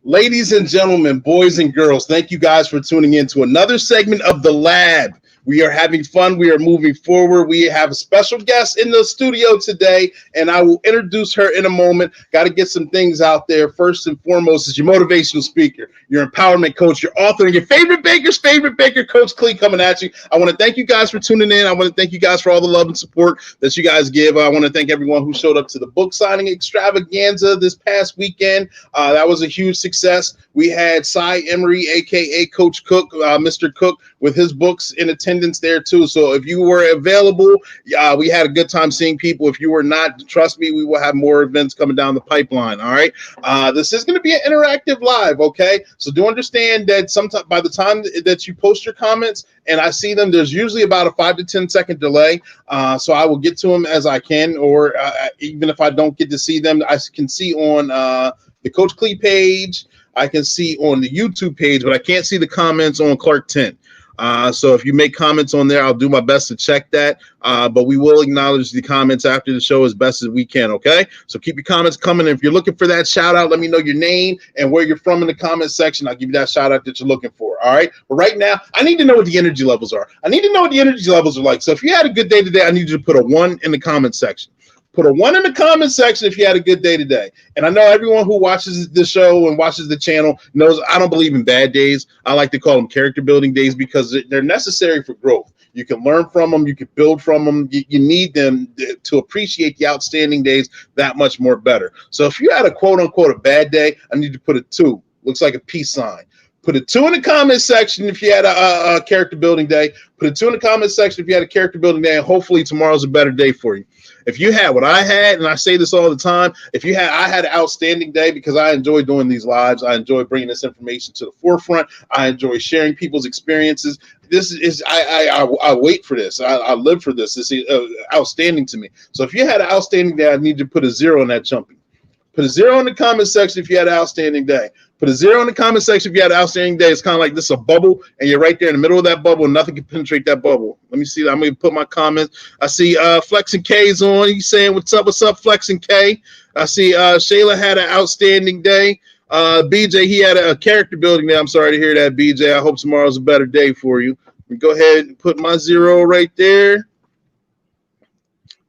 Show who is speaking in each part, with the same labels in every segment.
Speaker 1: Ladies and gentlemen, boys and girls, thank you guys for tuning in to another segment of The Lab. We are having fun. We are moving forward. We have a special guest in the studio today, and I will introduce her in a moment. Got to get some things out there. First and foremost is your motivational speaker, your empowerment coach, your author, and your favorite baker's favorite baker, Coach Clee, coming at you. I want to thank you guys for tuning in. I want to thank you guys for all the love and support that you guys give. I want to thank everyone who showed up to the book signing extravaganza this past weekend. That was a huge success. We had Cy Emery, a.k.a. Coach Cook, Mr. Cook, with his books in attendance there too. So if you were available, we had a good time seeing people. If you were not, trust me, we will have more events coming down the pipeline. All right. This is going to be an interactive live. Okay. So do understand that sometimes by the time that you post your comments and I see them, there's usually about a 5 to 10 second delay. So I will get to them as I can, or even if I don't get to see them, I can see on the Coach Clee page. I can see on the YouTube page, but I can't see the comments on Clark 10. So if you make comments on there, I'll do my best to check that. But we will acknowledge the comments after the show as best as we can. Okay. So keep your comments coming. If you're looking for that shout out, let me know your name and where you're from in the comment section. I'll give you that shout out that you're looking for. All right. But right now, I need to know what the energy levels are. I need to know what the energy levels are like. So if you had a good day today, I need you to put a 1 in the comment section. Put a 1 in the comment section if you had a good day today. And I know everyone who watches the show and watches the channel knows I don't believe in bad days. I like to call them character building days because they're necessary for growth. You can learn from them. You can build from them. You need them to appreciate the outstanding days that much more better. So if you had a quote unquote a bad day, I need to put a 2. Looks like a peace sign. Put a 2 in the comment section if you had a character building day. Put a 2 in the comment section if you had a character building day, and hopefully tomorrow's a better day for you. If you had what I had, and I say this all the time, I had an outstanding day because I enjoy doing these lives. I enjoy bringing this information to the forefront. I enjoy sharing people's experiences. This is I wait for this. I live for this. This is outstanding to me. So if you had an outstanding day, I need to put a 0 in that jumping. Put a 0 in the comment section if you had an outstanding day. Put a 0 in the comment section if you had an outstanding day. It's kind of like this is a bubble, and you're right there in the middle of that bubble, and nothing can penetrate that bubble. Let me see. I'm going to put my comments. I see Flex and K's on. He's saying, what's up, Flex and K? I see Shayla had an outstanding day. BJ, he had a character building day. I'm sorry to hear that, BJ. I hope tomorrow's a better day for you. Let me go ahead and put my 0 right there.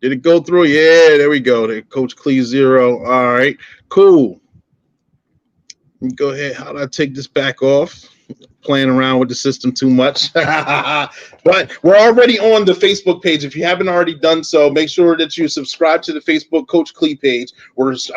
Speaker 1: Did it go through? Yeah, there we go. There, Coach Clee 0. All right, cool. Let me go ahead. How do I take this back off? Playing around with the system too much. But we're already on the Facebook page. If you haven't already done so, make sure that you subscribe to the Facebook Coach Clee page.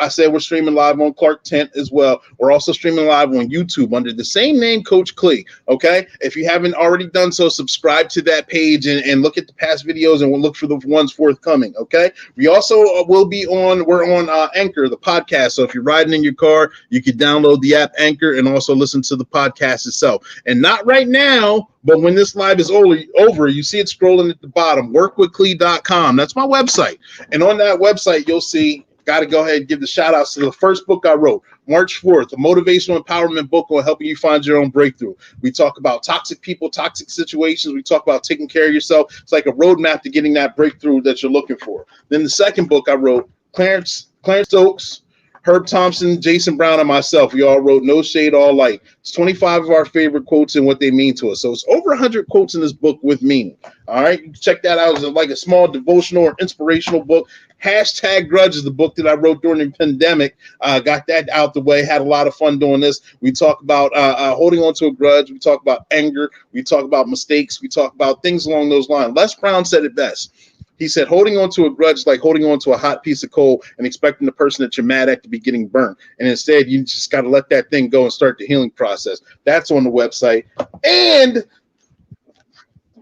Speaker 1: I said we're streaming live on Clark 10 as well. We're also streaming live on YouTube under the same name, Coach Clee. Okay. If you haven't already done so, subscribe to that page and look at the past videos, and we'll look for the ones forthcoming. Okay. We also we're on Anchor, the podcast. So if you're riding in your car, you can download the app Anchor and also listen to the podcast itself. And not right now, but when this live is over, you see it scrolling at the bottom, workwithclee.com. That's my website. And on that website, you'll see, got to go ahead and give the shout outs to the first book I wrote, March 4th, a motivational empowerment book on helping you find your own breakthrough. We talk about toxic people, toxic situations. We talk about taking care of yourself. It's like a roadmap to getting that breakthrough that you're looking for. Then the second book I wrote, Clarence Stokes, Herb Thompson, Jason Brown, and myself, we all wrote No Shade, All Light. It's 25 of our favorite quotes and what they mean to us. So it's over 100 quotes in this book with meaning. All right. You can check that out as like a small devotional or inspirational book. Hashtag Grudge is the book that I wrote during the pandemic. Got that out the way. Had a lot of fun doing this. We talk about holding on to a grudge. We talk about anger. We talk about mistakes. We talk about things along those lines. Les Brown said it best. He said, holding on to a grudge is like holding on to a hot piece of coal and expecting the person that you're mad at to be getting burnt. And instead, you just got to let that thing go and start the healing process. That's on the website. And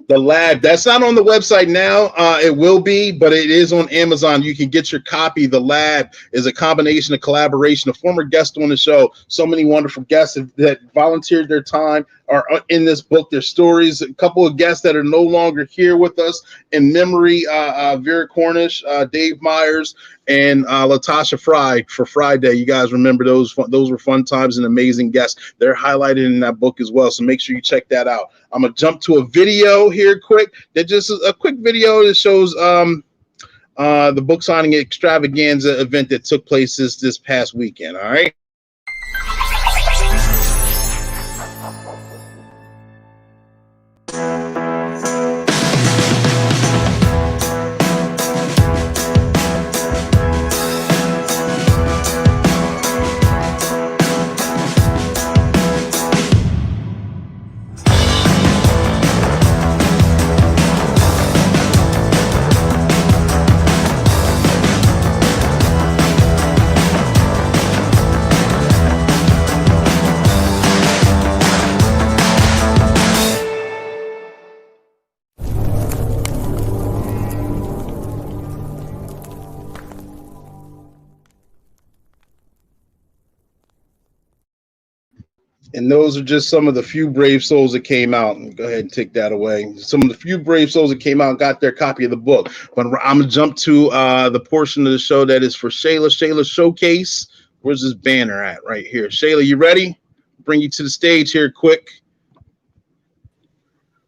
Speaker 1: the lab, that's not on the website now. It will be, but it is on Amazon. You can get your copy. The lab is a combination of collaboration, a former guest on the show. So many wonderful guests that volunteered their time are in this book. Their stories, a couple of guests that are no longer here with us in memory, Vera Cornish, Dave Myers, and Latasha Fry for Friday. You guys remember those? Those were fun times and amazing guests. They're highlighted in that book as well. So make sure you check that out. I'm going to jump to a video here quick. That just a quick video that shows the book signing extravaganza event that took place this past weekend. All right. And those are just some of the few brave souls that came out. And go ahead and take that away. Some of the few brave souls that came out and got their copy of the book. But I'm going to jump to the portion of the show that is for Shayla. Shayla Showcase. Where's this banner at? Right here. Shayla, you ready? Bring you to the stage here quick.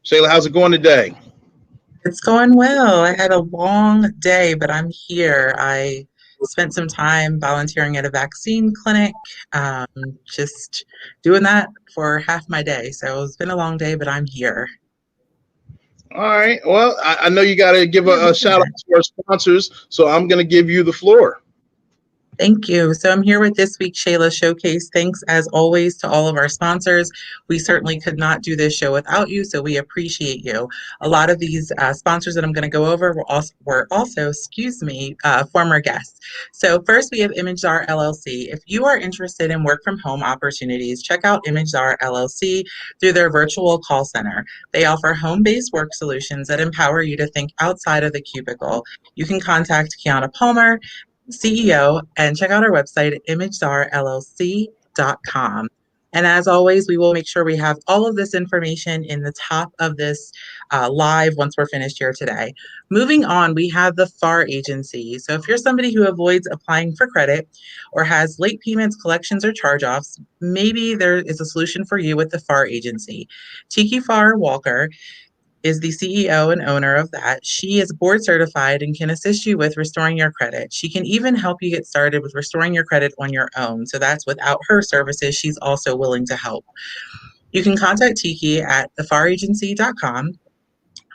Speaker 1: Shayla, how's it going today?
Speaker 2: It's going well. I had a long day, but I'm here. I spent some time volunteering at a vaccine clinic, just doing that for half my day. So it's been a long day, but I'm here.
Speaker 1: All right. Well, I know you got to give
Speaker 2: Yeah,
Speaker 1: a shout out to our sponsors, so I'm going to give you the floor.
Speaker 2: Thank you. So I'm here with this week's Shayla Showcase. Thanks, as always, to all of our sponsors. We certainly could not do this show without you, so we appreciate you. A lot of these sponsors that I'm going to go over were also former guests. So first, we have ImageZar LLC. If you are interested in work from home opportunities, check out ImageZar LLC through their virtual call center. They offer home-based work solutions that empower you to think outside of the cubicle. You can contact Kiana Palmer, CEO, and check out our website at imagezarllc.com. And as always, we will make sure we have all of this information in the top of this live once we're finished here today. Moving on, we have the Pharr Agency. So if you're somebody who avoids applying for credit or has late payments, collections, or charge-offs, maybe there is a solution for you with the Pharr Agency. Tiki Pharr Walker is the CEO and owner of that. She is board certified and can assist you with restoring your credit. She can even help you get started with restoring your credit on your own. So that's without her services. She's also willing to help. You can contact Tiki at thepharragency.com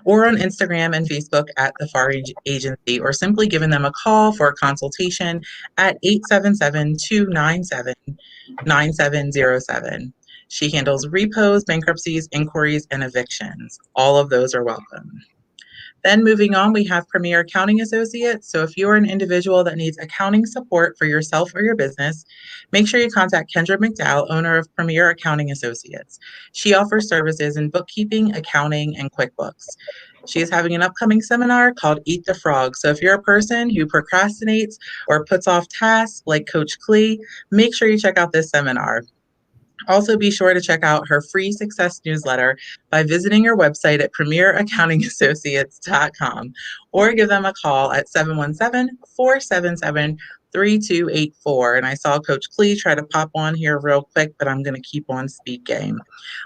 Speaker 2: or on Instagram and Facebook at the Pharr Agency, or simply giving them a call for a consultation at 877-297-9707. She handles repos, bankruptcies, inquiries, and evictions. All of those are welcome. Then moving on, we have Premier Accounting Associates. So if you're an individual that needs accounting support for yourself or your business, make sure you contact Kendra McDowell, owner of Premier Accounting Associates. She offers services in bookkeeping, accounting, and QuickBooks. She is having an upcoming seminar called Eat the Frog. So if you're a person who procrastinates or puts off tasks like Coach Klee, make sure you check out this seminar. Also, be sure to check out her free success newsletter by visiting her website at premieraccountingassociates.com or give them a call at 717-477-3284. And I saw Coach Klee try to pop on here real quick, but I'm going to keep on speed game.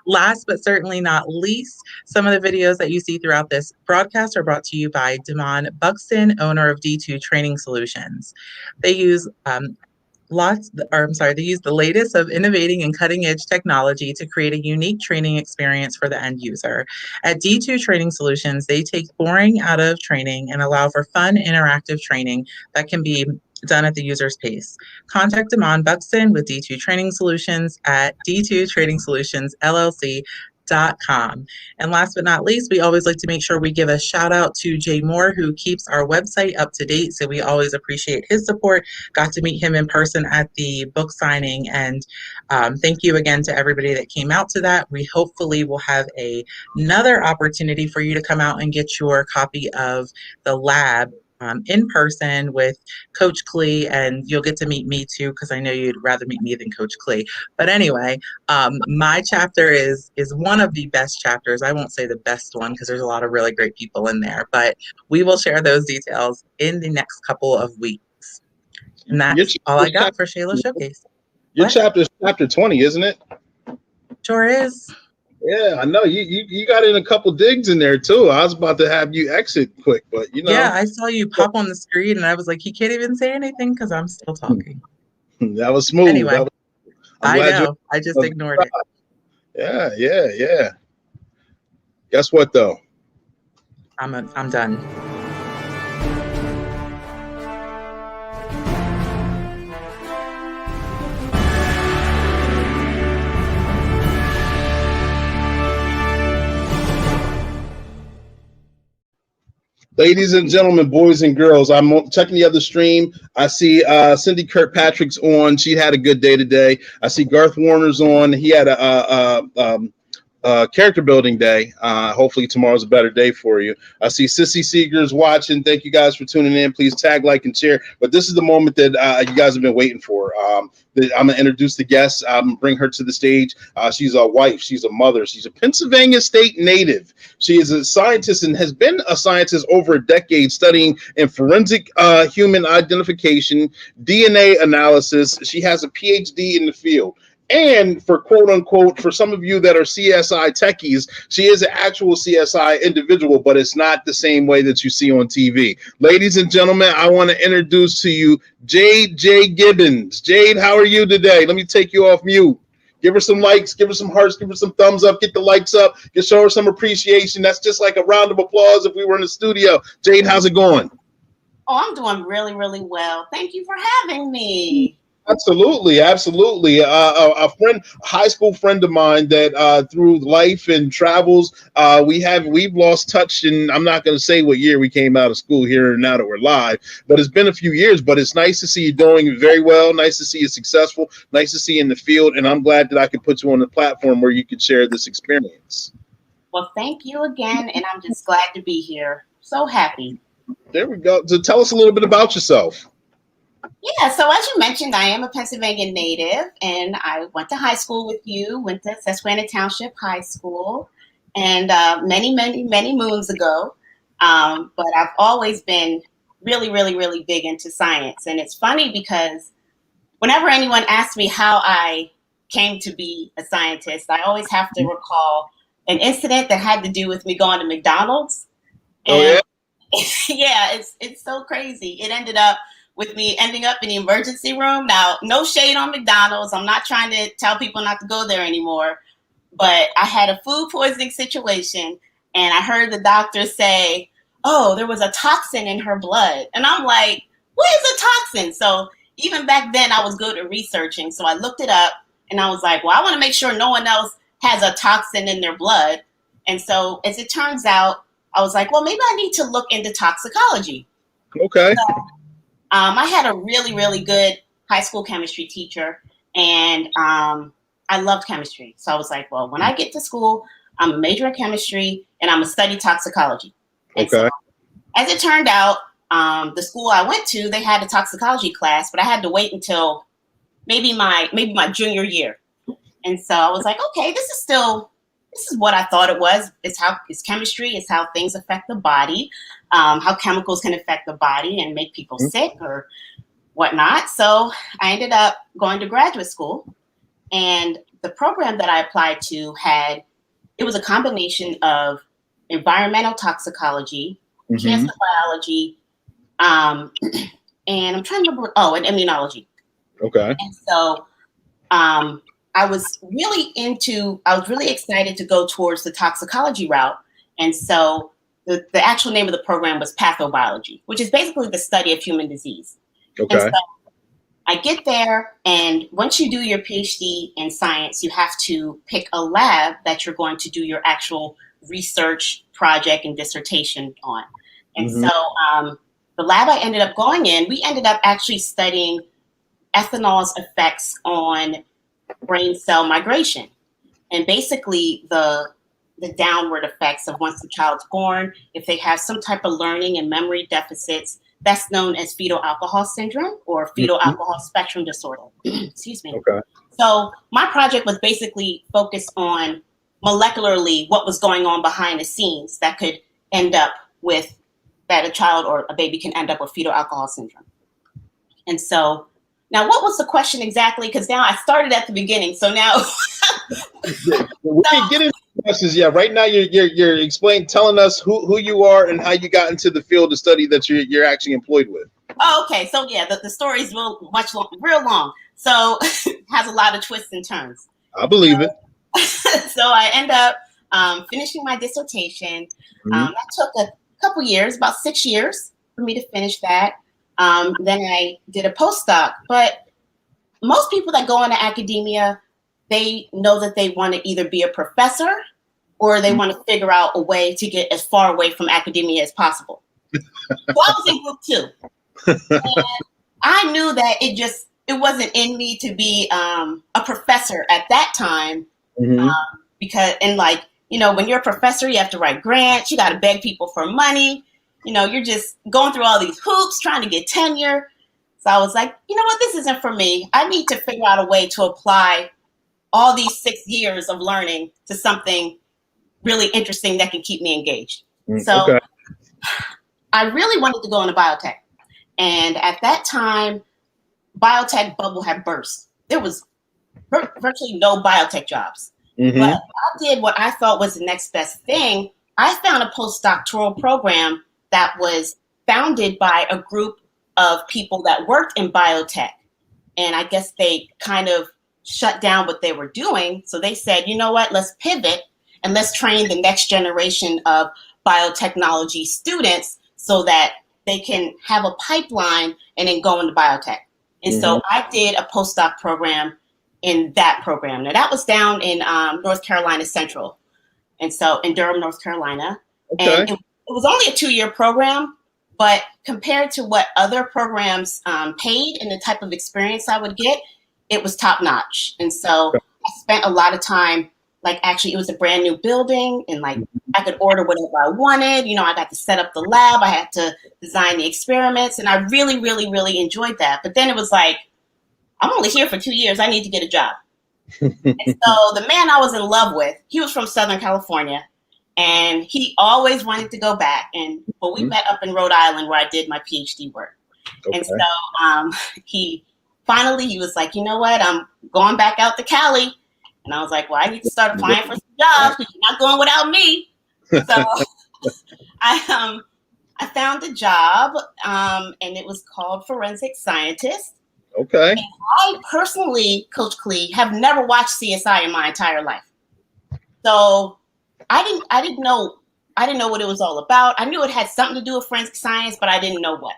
Speaker 2: Last but certainly not least, some of the videos that you see throughout this broadcast are brought to you by Damon Buxton, owner of D2 Training Solutions. They use they use the latest of innovating and cutting edge technology to create a unique training experience for the end user. At D2 Training Solutions, they take boring out of training and allow for fun, interactive training that can be done at the user's pace. Contact Damon Buxton with D2 Training Solutions at D2 Training Solutions LLC.com. And last but not least, we always like to make sure we give a shout out to Jay Moore, who keeps our website up to date. So we always appreciate his support. Got to meet him in person at the book signing. And thank you again to everybody that came out to that. We hopefully will have another opportunity for you to come out and get your copy of The Lab in person with Coach Klee, and you'll get to meet me too, because I know you'd rather meet me than Coach Klee. But anyway, my chapter is one of the best chapters. I won't say the best one because there's a lot of really great people in there, but we will share those details in the next couple of weeks. And that's all I got for Shayla Showcase.
Speaker 1: Your chapter is chapter 20, isn't it?
Speaker 2: Sure is.
Speaker 1: Yeah, I know you got in a couple digs in there too. I was about to have you exit quick, but you know.
Speaker 2: Yeah, I saw you pop on the screen, and I was like, he can't even say anything because I'm still talking.
Speaker 1: That was smooth.
Speaker 2: Anyway, I know. I just ignored it.
Speaker 1: Yeah. Guess what though?
Speaker 2: I'm done.
Speaker 1: Ladies and gentlemen, boys and girls, I'm checking the other stream. I see Cindy Kirkpatrick's on. She had a good day today. I see Garth Warner's on. He had a character building day. Hopefully tomorrow's a better day for you. I see Sissy Seegers watching. Thank you guys for tuning in. Please tag, like, and share. But this is the moment that you guys have been waiting for. I'm going to introduce the guest. Bring her to the stage. She's a wife. She's a mother. She's a Pennsylvania state native. She is a scientist and has been a scientist over a decade studying in forensic human identification, DNA analysis. She has a PhD in the field. And for quote unquote, for some of you that are CSI techies, she is an actual CSI individual, but it's not the same way that you see on TV. Ladies and gentlemen, I want to introduce to you Jade J. Gibbons. Jade, how are you today? Let me take you off mute. Give her some likes, give her some hearts, give her some thumbs up, get the likes up, just show her some appreciation. That's just like a round of applause if we were in the studio. Jade, how's it going?
Speaker 3: Oh, I'm doing really, really well. Thank you for having me.
Speaker 1: Absolutely, absolutely. A friend, a high school friend of mine that through life and travels, we've lost touch. And I'm not going to say what year we came out of school here and now that we're live, but it's been a few years. But it's nice to see you doing very well. Nice to see you successful. Nice to see you in the field. And I'm glad that I could put you on the platform where you could share this experience.
Speaker 3: Well, thank you again, and I'm just glad to be here. So happy.
Speaker 1: There we go. So tell us a little bit about yourself.
Speaker 3: Yeah, so as you mentioned, I am a Pennsylvania native, and I went to high school with you, went to Susquehanna Township High School, and many, many, many moons ago. But I've always been really, really, really big into science. And it's funny because whenever anyone asks me how I came to be a scientist, I always have to recall an incident that had to do with me going to McDonald's. And yeah, it's so crazy. It ended up with me ending up in the emergency room. Now, no shade on McDonald's. I'm not trying to tell people not to go there anymore. But I had a food poisoning situation, and I heard the doctor say, oh, there was a toxin in her blood. And I'm like, what is a toxin? So even back then, I was good at researching. So I looked it up, and I was like, well, I want to make sure no one else has a toxin in their blood. And so as it turns out, I was like, well, maybe I need to look into toxicology.
Speaker 1: Okay.
Speaker 3: So, I had a really, really good high school chemistry teacher, and I loved chemistry. So I was like, well, when I get to school, I'm a major in chemistry, and I'm going to study toxicology. And
Speaker 1: okay.
Speaker 3: So, as it turned out, the school I went to, they had a toxicology class, but I had to wait until maybe my junior year. And so I was like, okay, this is what I thought it was. It's chemistry. It's how things affect the body, how chemicals can affect the body and make people sick or whatnot. So I ended up going to graduate school, and the program that I applied to it was a combination of environmental toxicology, cancer biology, and I'm trying to remember, and immunology.
Speaker 1: Okay.
Speaker 3: And so I was really excited to go towards the toxicology route. And so the actual name of the program was pathobiology, which is basically the study of human disease.
Speaker 1: Okay.
Speaker 3: And so I get there, and once you do your PhD in science, you have to pick a lab that you're going to do your actual research project and dissertation on. And so the lab I ended up going in, we ended up actually studying ethanol's effects on brain cell migration, and basically the downward effects of once the child's born, if they have some type of learning and memory deficits, that's known as fetal alcohol syndrome or fetal alcohol spectrum disorder. Excuse me. Okay. So my project was basically focused on molecularly what was going on behind the scenes that could end up with that a child or a baby can end up with fetal alcohol syndrome. And so now, what was the question exactly? Because now I started at the beginning, so now
Speaker 1: we can get into questions. Yeah, right now you're telling us who you are and how you got into the field of study that you're actually employed with.
Speaker 3: Oh, okay. So yeah, the story is real long. So it has a lot of twists and turns.
Speaker 1: I believe it.
Speaker 3: So I end up finishing my dissertation. That took a couple years, about 6 years for me to finish that. Then I did a postdoc, but most people that go into academia, they know that they want to either be a professor or they want to figure out a way to get as far away from academia as possible. So I was in group 2. And I knew that it wasn't in me to be a professor at that time. because, and like, when you're a professor, you have to write grants, you got to beg people for money. You're just going through all these hoops trying to get tenure. So I was like, you know what, this isn't for me. I need to figure out a way to apply all these 6 years of learning to something really interesting that can keep me engaged. So I really wanted to go into biotech. And at that time, biotech bubble had burst. There was virtually no biotech jobs. But I did what I thought was the next best thing. I found a postdoctoral program that was founded by a group of people that worked in biotech. And I guess they kind of shut down what they were doing. So they said, you know what, let's pivot and let's train the next generation of biotechnology students so that they can have a pipeline and then go into biotech. And so I did a postdoc program in that program. Now that was down in North Carolina Central. And so in Durham, North Carolina. And it was only a 2-year program, but compared to what other programs paid and the type of experience I would get, it was top notch. And so I spent a lot of time, like actually it was a brand new building and like I could order whatever I wanted. I got to set up the lab. I had to design the experiments and I really, really, really enjoyed that. But then it was like, I'm only here for 2 years. I need to get a job. And so the man I was in love with, he was from Southern California and he always wanted to go back. But we met up in Rhode Island where I did my PhD work. And so he was like, you know what? I'm going back out to Cali. And I was like, well, I need to start applying for some jobs because you're not going without me. So I found a job and it was called forensic scientist.
Speaker 1: Okay.
Speaker 3: And I personally, Coach Klee, have never watched CSI in my entire life. So I didn't know what it was all about. I knew it had something to do with forensic science, but I didn't know what.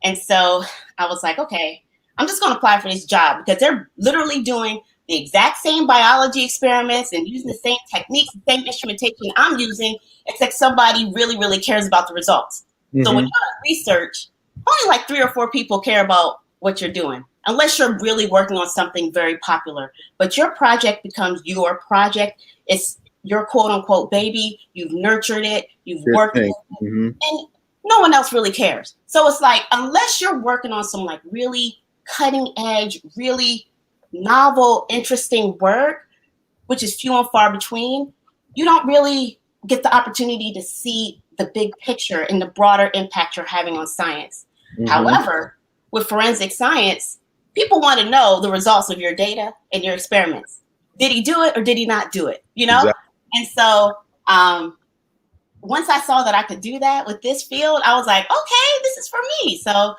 Speaker 3: And so I was like, okay, I'm just going to apply for this job because they're literally doing the exact same biology experiments and using the same techniques, the same instrumentation I'm using, except somebody really, really cares about the results. So when you're on research, only like 3 or 4 people care about what you're doing, unless you're really working on something very popular. But your project becomes your project. It's your quote unquote baby. You've nurtured it. You've worked with it, and no one else really cares. So it's like, unless you're working on some like really cutting edge, really novel, interesting work, which is few and far between, you don't really get the opportunity to see the big picture and the broader impact you're having on science. However, with forensic science, people want to know the results of your data and your experiments. Did he do it or did he not do it? Exactly. And so once I saw that I could do that with this field, I was like, okay, this is for me. So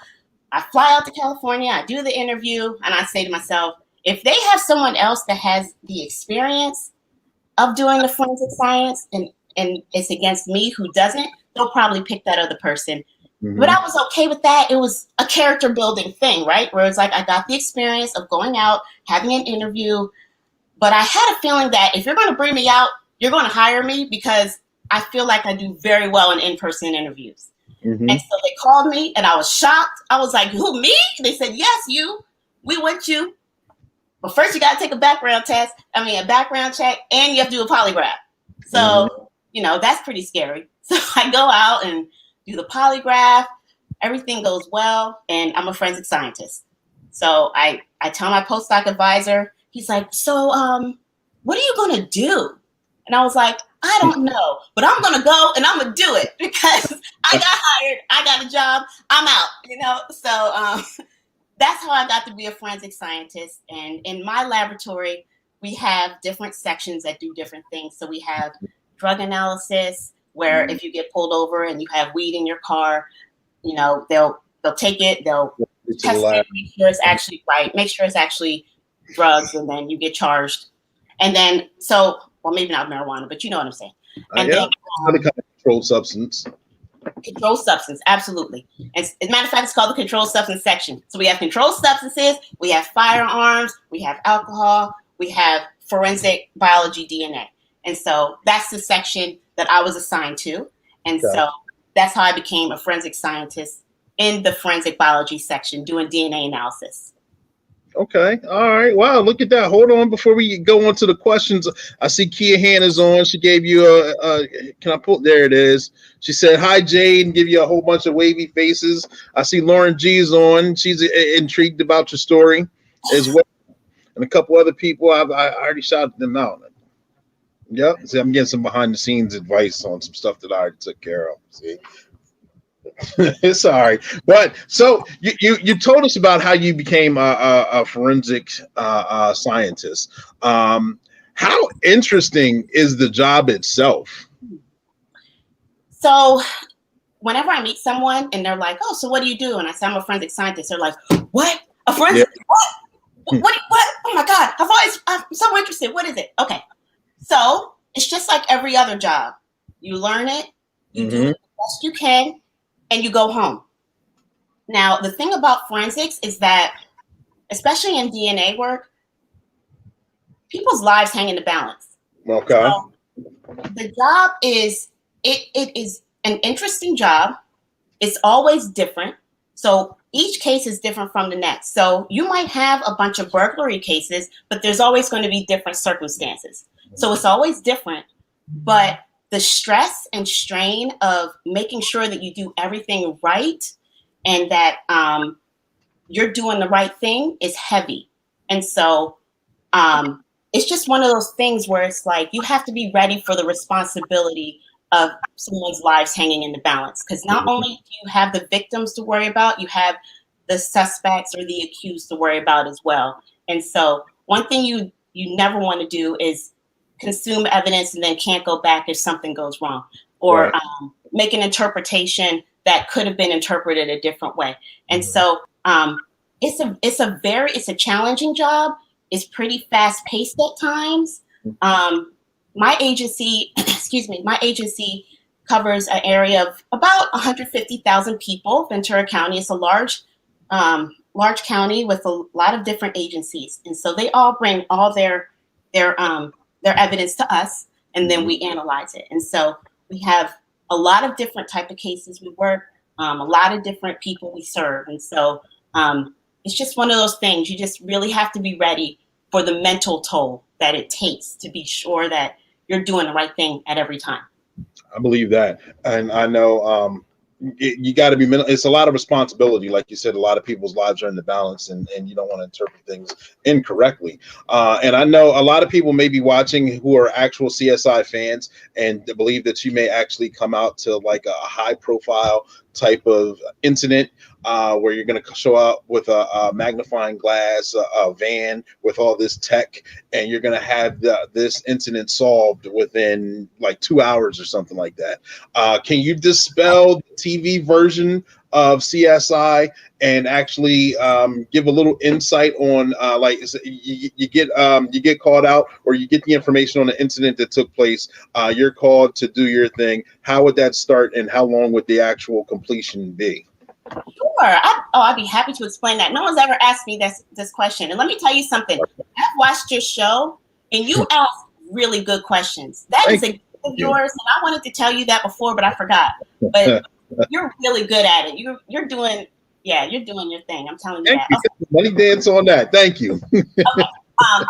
Speaker 3: I fly out to California, I do the interview, and I say to myself, if they have someone else that has the experience of doing the forensic science and it's against me who doesn't, they'll probably pick that other person. But I was okay with that. It was a character building thing, right? Where it's like, I got the experience of going out, having an interview, but I had a feeling that if you're going to bring me out, you're going to hire me because I feel like I do very well in in-person interviews. And so they called me and I was shocked. I was like, who, me? They said, yes, you. We want you. But first you got to take a background check, and you have to do a polygraph. So, that's pretty scary. So I go out and do the polygraph. Everything goes well, and I'm a forensic scientist. So I tell my postdoc advisor, he's like, so what are you going to do? And I was like, I don't know, but I'm going to go and I'm going to do it because I got hired. I got a job. I'm out, So that's how I got to be a forensic scientist. And in my laboratory, we have different sections that do different things. So we have drug analysis, where if you get pulled over and you have weed in your car, they'll take it, they'll test it, make sure it's actually right, make sure it's actually drugs, and then you get charged. And then, maybe not marijuana, but you know what I'm saying. And then
Speaker 1: kind of controlled substance.
Speaker 3: Controlled substance, absolutely. As a matter of fact, it's called the controlled substance section. So we have controlled substances, we have firearms, we have alcohol, we have forensic biology, DNA. And so that's the section that I was assigned to. And so that's how I became a forensic scientist in the forensic biology section doing DNA analysis.
Speaker 1: Okay. All right. Wow. Look at that. Hold on before we go on to the questions. I see Kia Hannah's on. She gave you can I pull? There it is. She said, hi, Jade, and give you a whole bunch of wavy faces. I see Lauren G's on. She's intrigued about your story as well. And a couple other people, I already shouted them out. Yep. See, I'm getting some behind the scenes advice on some stuff that I already took care of. See, it's all right. But so you told us about how you became a forensic scientist. How interesting is the job itself?
Speaker 3: So whenever I meet someone and they're like, oh, so what do you do? And I say, I'm a forensic scientist. They're like, what? A forensic?
Speaker 1: Yeah.
Speaker 3: What? Oh my God. I'm so interested. What is it? Okay. So it's just like every other job. You learn it, you do it the best you can, and you go home. Now, the thing about forensics is that, especially in DNA work, people's lives hang in the balance.
Speaker 1: Okay.
Speaker 3: So the job is, it is an interesting job. It's always different. So each case is different from the next. So you might have a bunch of burglary cases, but there's always going to be different circumstances. So it's always different, but the stress and strain of making sure that you do everything right and that you're doing the right thing is heavy. And so it's just one of those things where it's like you have to be ready for the responsibility of someone's lives hanging in the balance. Because not only do you have the victims to worry about, you have the suspects or the accused to worry about as well. And so one thing you never want to do is consume evidence and then can't go back if something goes wrong, or
Speaker 1: Right.
Speaker 3: Make an interpretation that could have been interpreted a different way. And so it's a challenging job. It's pretty fast paced at times. My agency, my agency covers an area of about 150,000 people. Ventura County is a large county with a lot of different agencies, and so they all bring all their evidence to us, and then we analyze it. And so we have a lot of different type of cases we work, a lot of different people we serve, and so it's just one of those things. You just really have to be ready for the mental toll that it takes to be sure that you're doing the right thing at every time.
Speaker 1: I believe that. And I know you got to be, it's a lot of responsibility. Like you said, a lot of people's lives are in the balance, and you don't want to interpret things incorrectly. And I know a lot of people may be watching who are actual CSI fans and believe that you may actually come out to like a high profile type of incident where you're going to show up with a magnifying glass, a van with all this tech, and you're going to have this incident solved within like 2 hours or something like that. Can you dispel the TV version of CSI and actually give a little insight on like you get called out, or you get the information on the incident that took place, you're called to do your thing. How would that start, and how long would the actual completion be?
Speaker 3: Sure. I'd be happy to explain that. No one's ever asked me this question. And let me tell you something. I've watched your show, and you ask really good questions. That is a gift of yours, and I wanted to tell you that before, but I forgot. But you're really good at it. You're doing your thing. I'm telling you that.
Speaker 1: Okay. Money dance on that. Thank you.
Speaker 3: Okay.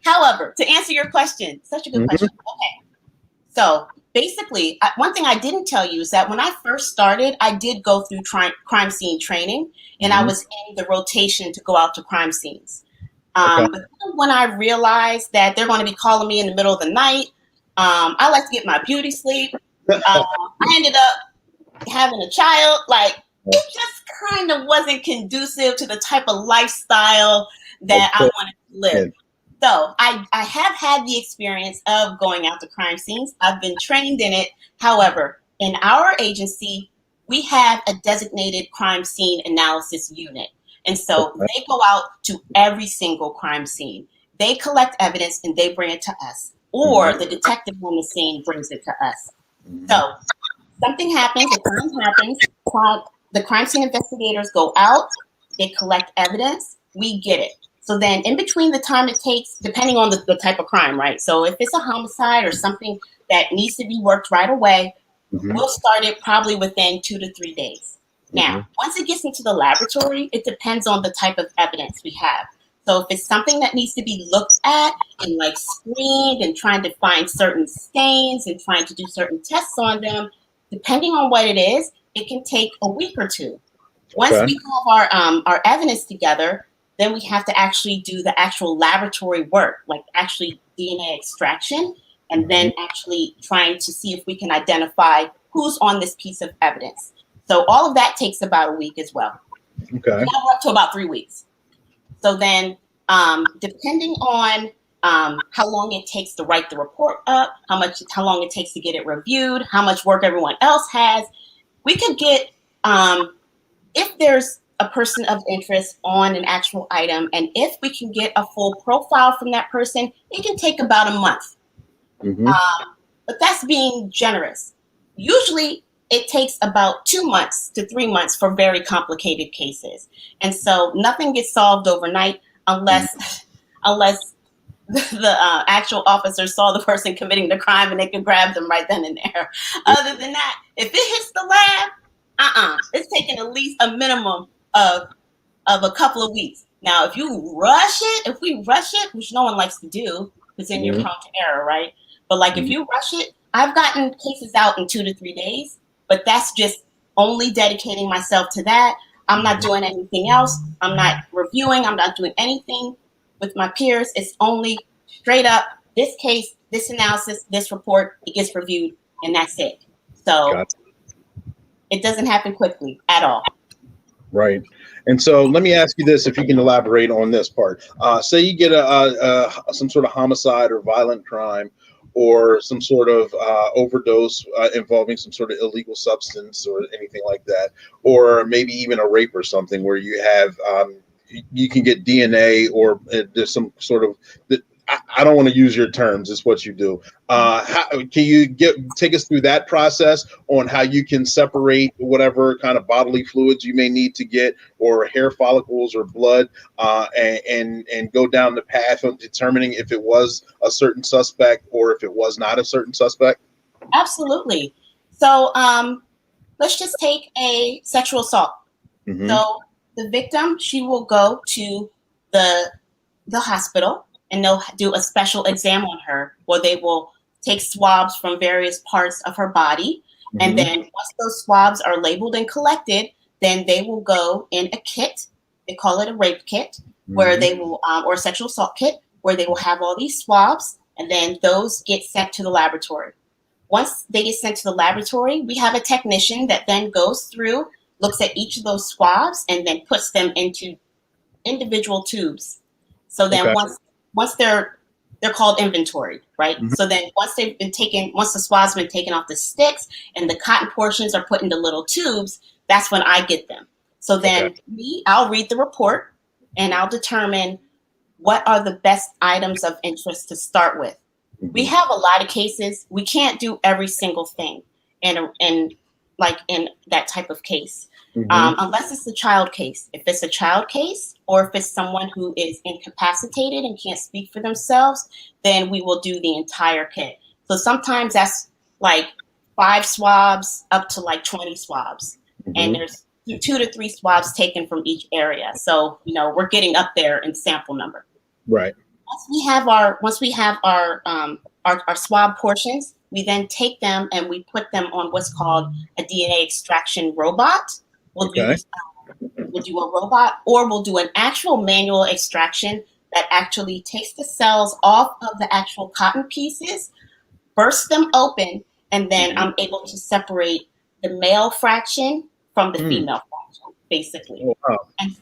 Speaker 3: However, to answer your question, such a good question. Okay. So basically, one thing I didn't tell you is that when I first started, I did go through crime scene training, and I was in the rotation to go out to crime scenes. But then when I realized that they're going to be calling me in the middle of the night, I like to get my beauty sleep. I ended up having a child. Like, it just kind of wasn't conducive to the type of lifestyle that I wanted to live. So I have had the experience of going out to crime scenes. I've been trained in it. However, in our agency, we have a designated crime scene analysis unit. And so they go out to every single crime scene. They collect evidence and they bring it to us. Or the detective on the scene brings it to us. So something happens, a crime happens, the crime scene investigators go out, they collect evidence, we get it. So then in between the time it takes, depending on the type of crime, right? So if it's a homicide or something that needs to be worked right away, we'll start it probably within 2 to 3 days. Now, once it gets into the laboratory, it depends on the type of evidence we have. So if it's something that needs to be looked at and like screened and trying to find certain stains and trying to do certain tests on them, depending on what it is, it can take a week or two. Once we have our evidence together, then we have to actually do the actual laboratory work, like actually DNA extraction, and then actually trying to see if we can identify who's on this piece of evidence. So all of that takes about a week as well.
Speaker 1: Okay.
Speaker 3: Now we're up to about 3 weeks. So then, depending on how long it takes to write the report up, how long it takes to get it reviewed, how much work everyone else has, we could get, if there's a person of interest on an actual item, and if we can get a full profile from that person, it can take about a month. But that's being generous. Usually, it takes about 2 months to 3 months for very complicated cases. And so nothing gets solved overnight unless the actual officer saw the person committing the crime and they could grab them right then and there. Other than that, if it hits the lab, it's taking at least a minimum of a couple of weeks. Now, if we rush it, which no one likes to do, because then you're prone to error, right? But like if you rush it, I've gotten cases out in 2 to 3 days. But that's just only dedicating myself to that. I'm not doing anything else. I'm not reviewing. I'm not doing anything with my peers. It's only straight up this case, this analysis, this report, it gets reviewed, and that's it. So it doesn't happen quickly at all.
Speaker 1: Right. And so let me ask you this, if you can elaborate on this part. Say you get some sort of homicide or violent crime, or some sort of overdose involving some sort of illegal substance or anything like that, or maybe even a rape or something where you have, you can get DNA, or there's some sort of, I don't want to use your terms, it's what you do. Can you take us through that process on how you can separate whatever kind of bodily fluids you may need to get, or hair follicles or blood, and go down the path of determining if it was a certain suspect or if it was not a certain suspect?
Speaker 3: Absolutely. So let's just take a sexual assault. So the victim, she will go to the hospital, and they'll do a special exam on her, where they will take swabs from various parts of her body. And then once those swabs are labeled and collected, then they will go in a kit. They call it a rape kit, where they will, or a sexual assault kit, where they will have all these swabs, and then those get sent to the laboratory. Once they get sent to the laboratory, we have a technician that then goes through, looks at each of those swabs, and then puts them into individual tubes. So then once they're called inventory, right? So then once the swab's been taken off the sticks and the cotton portions are put into little tubes, that's when I get them. So then I'll read the report, and I'll determine what are the best items of interest to start with. We have a lot of cases. We can't do every single thing in that type of case. Unless it's a child case. If it's a child case, or if it's someone who is incapacitated and can't speak for themselves, then we will do the entire kit. So sometimes that's like 5 swabs up to like 20 swabs. And there's 2 to 3 swabs taken from each area. So, we're getting up there in sample number.
Speaker 1: Right.
Speaker 3: Once we have our swab portions, we then take them and we put them on what's called a DNA extraction robot. We'll do a robot, or we'll do an actual manual extraction that actually takes the cells off of the actual cotton pieces, bursts them open, and then I'm able to separate the male fraction from the female fraction, basically. Oh, wow. And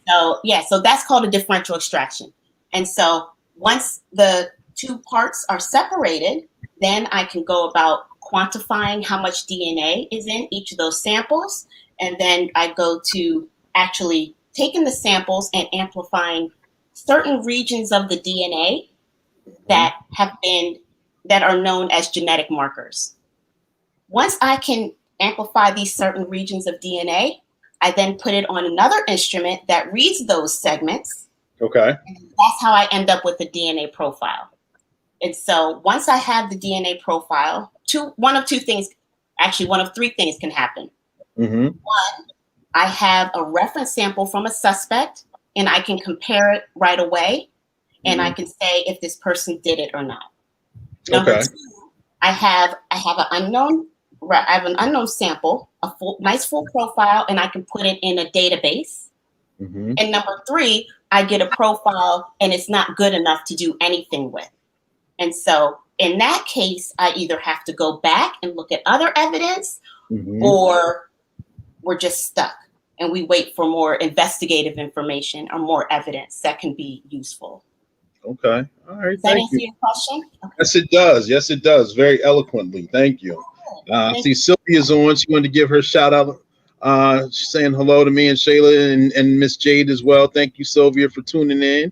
Speaker 3: so that's called a differential extraction. And so once the 2 parts are separated, then I can go about quantifying how much DNA is in each of those samples. And then I go to actually taking the samples and amplifying certain regions of the DNA that are known as genetic markers. Once I can amplify these certain regions of DNA, I then put it on another instrument that reads those segments. Okay. And that's how I end up with the DNA profile. And so once I have the DNA profile, one of 3 things can happen. One, I have a reference sample from a suspect, and I can compare it right away, and I can say if this person did it or not. Number two, I have an unknown sample, a nice full profile, and I can put it in a database. And number three, I get a profile and it's not good enough to do anything with. And so in that case, I either have to go back and look at other evidence, or we're just stuck and we wait for more investigative information or more evidence that can be useful.
Speaker 1: Okay. All right.
Speaker 3: Does that answer your question? Okay.
Speaker 1: Yes, it does. Yes, it does. Very eloquently. Thank you. I see Sylvia's on. She wanted to give her shout out. She's saying hello to me and Shayla and Miss Jade as well. Thank you, Sylvia, for tuning in.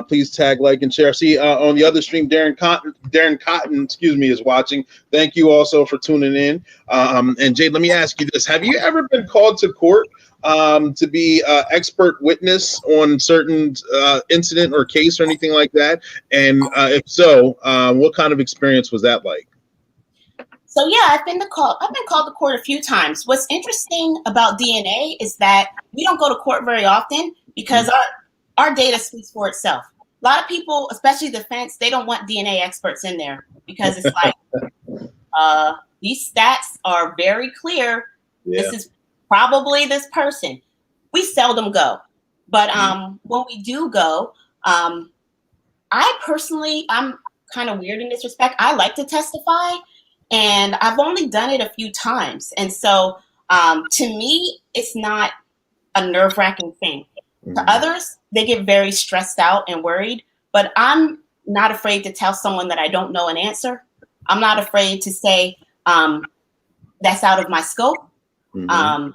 Speaker 1: Please tag, like, and share. See, on the other stream, Darren Cotton, is watching. Thank you also for tuning in. And Jade, let me ask you this. Have you ever been called to court to be expert witness on certain incident or case or anything like that? And if so, what kind of experience was that like?
Speaker 3: So yeah, I've been called to court a few times. What's interesting about DNA is that we don't go to court very often because our data speaks for itself. A lot of people, especially defense, they don't want DNA experts in there because it's like these stats are very clear. Yeah. This is probably this person. We seldom go, but when we do go, I personally, I'm kind of weird in this respect. I like to testify. And I've only done it a few times. And so to me, it's not a nerve-wracking thing. To others, they get very stressed out and worried. But I'm not afraid to tell someone that I don't know an answer. I'm not afraid to say that's out of my scope. To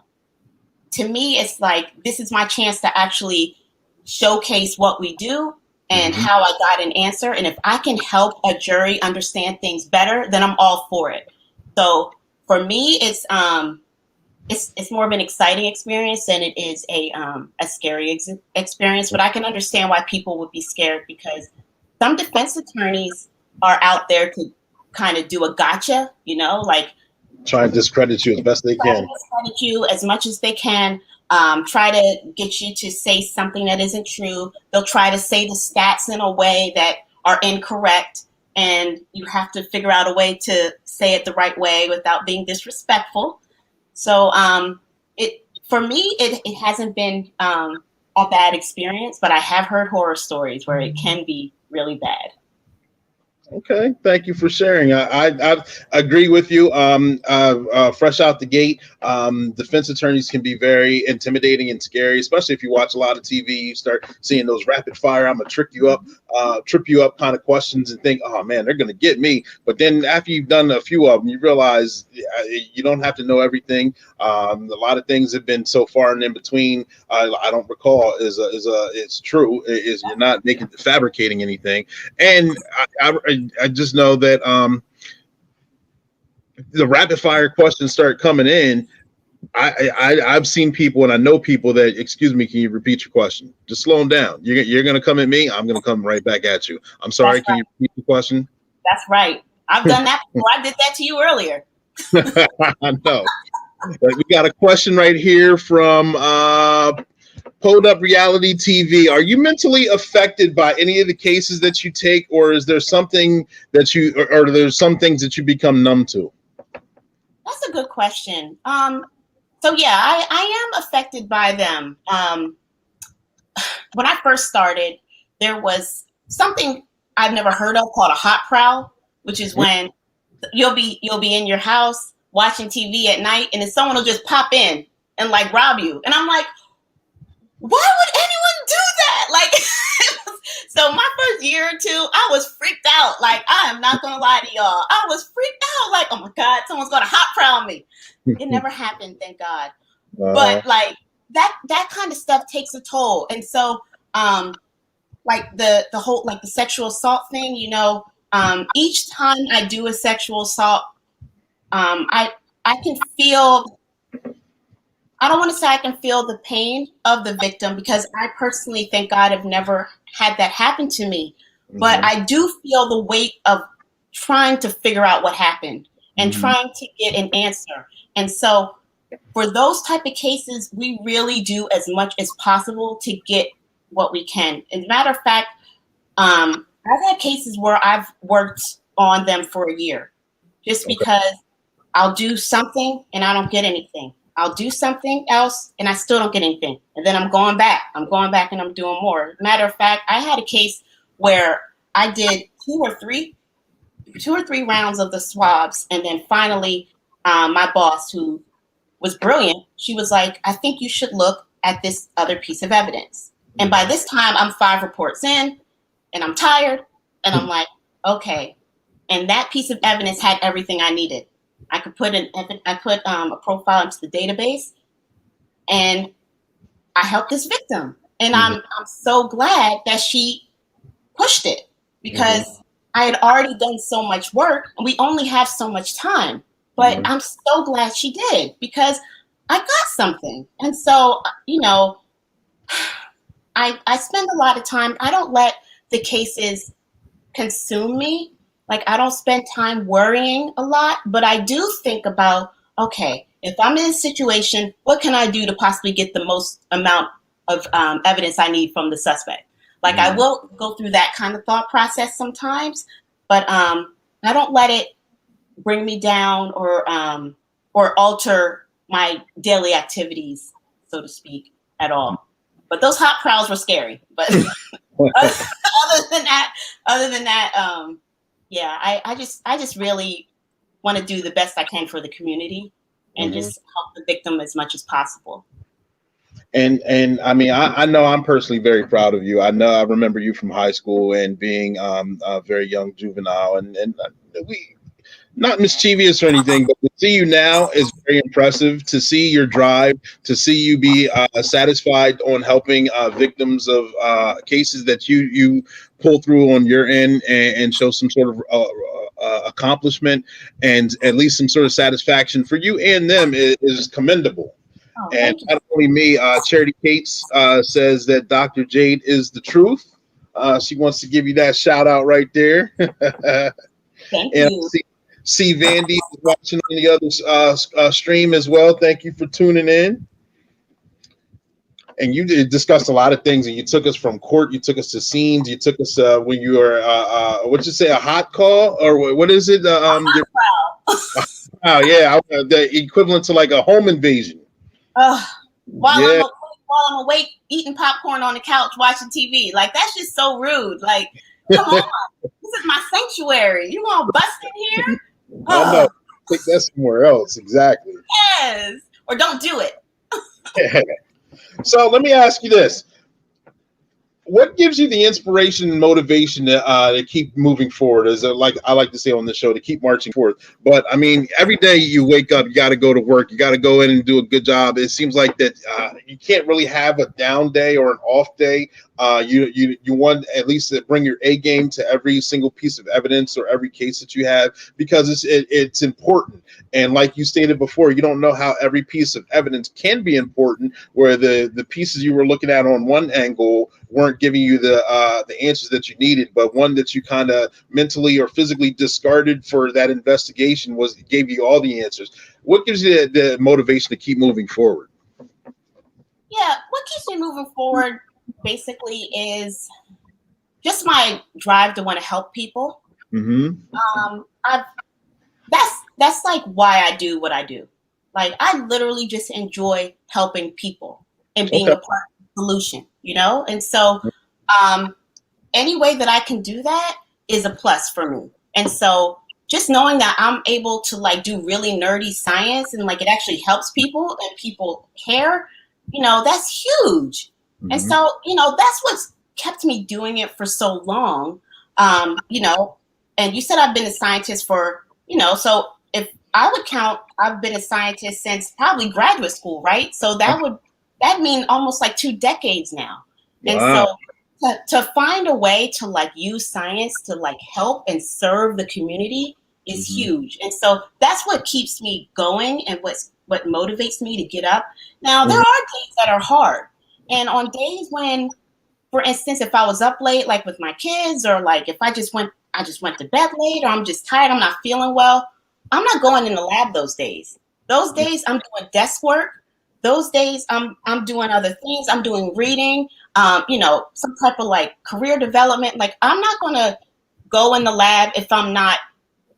Speaker 3: me, it's like, this is my chance to actually showcase what we do and how I got an answer. And if I can help a jury understand things better, then I'm all for it. So for me, it's more of an exciting experience than it is a scary experience. But I can understand why people would be scared because some defense attorneys are out there to kind of do a gotcha, like
Speaker 1: try and discredit you as best they can.
Speaker 3: Discredit you as much as they can. Try to get you to say something that isn't true. They'll try to say the stats in a way that are incorrect, and you have to figure out a way to say it the right way without being disrespectful. So for me, it hasn't been a bad experience, but I have heard horror stories where it can be really bad.
Speaker 1: Okay, thank you for sharing. I agree with you. Fresh out the gate, defense attorneys can be very intimidating and scary, especially if you watch a lot of TV. You start seeing those rapid fire, I'm gonna trip you up kind of questions and think, oh man, they're gonna get me. But then after you've done a few of them, you realize you don't have to know everything. A lot of things have been so far and in between. I don't recall it's true. Is you're not fabricating anything, and I just know that the rapid fire questions start coming in. I've seen people and I know people that, excuse me, can you repeat your question? Just slow them down. You're going to come at me. I'm going to come right back at you. I'm sorry. Can you repeat the question?
Speaker 3: That's right. I've done that before. I did that to you earlier.
Speaker 1: I know. We got a question right here from Pulled Up Reality TV. Are you mentally affected by any of the cases that you take, or is there something that or there's some things that you become numb to?
Speaker 3: That's a good question. So yeah, I am affected by them. When I first started, there was something I've never heard of called a hot prowl, which is when you'll be in your house watching TV at night, and then someone will just pop in and like rob you, and I'm like, why would anyone do that? Like, so my first year or two, I was freaked out. Like, I am not gonna lie to y'all, I was freaked out. Like, oh my God, someone's gonna hot prowl me. It never happened, thank God. But like that kind of stuff takes a toll, and so like the whole like the sexual assault thing, each time I do a sexual assault, I can feel. I don't want to say I can feel the pain of the victim because I personally, thank God, have never had that happen to me. But I do feel the weight of trying to figure out what happened and trying to get an answer. And so for those type of cases, we really do as much as possible to get what we can. As a matter of fact, I've had cases where I've worked on them for a year just because I'll do something and I don't get anything. I'll do something else and I still don't get anything. And then I'm going back and I'm doing more. Matter of fact, I had a case where I did two or three rounds of the swabs. And then finally, my boss, who was brilliant, she was like, I think you should look at this other piece of evidence. And by this time, I'm 5 reports in and I'm tired. And I'm like, okay. And that piece of evidence had everything I needed. I could put a profile into the database, and I helped this victim. And I'm so glad that she pushed it, because I had already done so much work and we only have so much time. But I'm so glad she did, because I got something. And so, I spend a lot of time. I don't let the cases consume me. Like, I don't spend time worrying a lot, but I do think about, okay, if I'm in a situation, what can I do to possibly get the most amount of evidence I need from the suspect? Like, I will go through that kind of thought process sometimes, but I don't let it bring me down or alter my daily activities, so to speak, at all. But those hot prowls were scary. But other than that, yeah, I just really want to do the best I can for the community and just help the victim as much as possible.
Speaker 1: And I mean, I know I'm personally very proud of you. I know I remember you from high school and being a very young juvenile, and we not mischievous or anything, but to see you now is very impressive. To see your drive, to see you be satisfied on helping victims of cases that you pull through on your end and show some sort of accomplishment and at least some sort of satisfaction for you and them is commendable.
Speaker 3: Oh,
Speaker 1: and not only me, Charity Cates says that Dr. Jade is the truth. She wants to give you that shout out right there.
Speaker 3: Thank
Speaker 1: and
Speaker 3: you.
Speaker 1: See Vandy is watching on the other stream as well. Thank you for tuning in. And you discussed a lot of things, and you took us from court, you took us to scenes, you took us when you were what'd you say, a hot call, or what is it? Oh yeah, the equivalent to like a home invasion.
Speaker 3: While I'm awake, eating popcorn on the couch, watching TV, like that's just so rude. Like, come on, this is my sanctuary. You gonna bust in here?
Speaker 1: Oh no, take that somewhere else. Exactly.
Speaker 3: Yes, or don't do it.
Speaker 1: So let me ask you this. What gives you the inspiration and motivation to keep moving forward? Is it, like I like to say on the show, to keep marching forward? But I mean, every day you wake up, you got to go to work, you got to go in and do a good job. It seems like that you can't really have a down day or an off day. You want at least to bring your A game to every single piece of evidence or every case that you have, because it's important. And like you stated before, you don't know how every piece of evidence can be important, where the pieces you were looking at on one angle weren't giving you the answers that you needed, but one that you kind of mentally or physically discarded for that investigation gave you all the answers. What gives you the motivation to keep moving forward?
Speaker 3: Yeah, what keeps me moving forward basically is just my drive to want to help people. That's like why I do what I do. Like, I literally just enjoy helping people and being a part of the solution, And so any way that I can do that is a plus for me. And so just knowing that I'm able to like do really nerdy science and like it actually helps people and people care, that's huge. And so, that's what's kept me doing it for so long. And you said I've been a scientist for, so if I would count, I've been a scientist since probably graduate school, right? So that'd mean almost like 2 decades now. Wow. And so to find a way to like use science to like help and serve the community is huge. And so that's what keeps me going and what motivates me to get up. Now, there are days that are hard. And on days when, for instance, if I was up late, like with my kids, or like if I just went to bed late, or I'm just tired, I'm not feeling well, I'm not going in the lab those days. Those days I'm doing desk work. Those days I'm doing other things. I'm doing reading. some type of like career development. Like, I'm not going to go in the lab if I'm not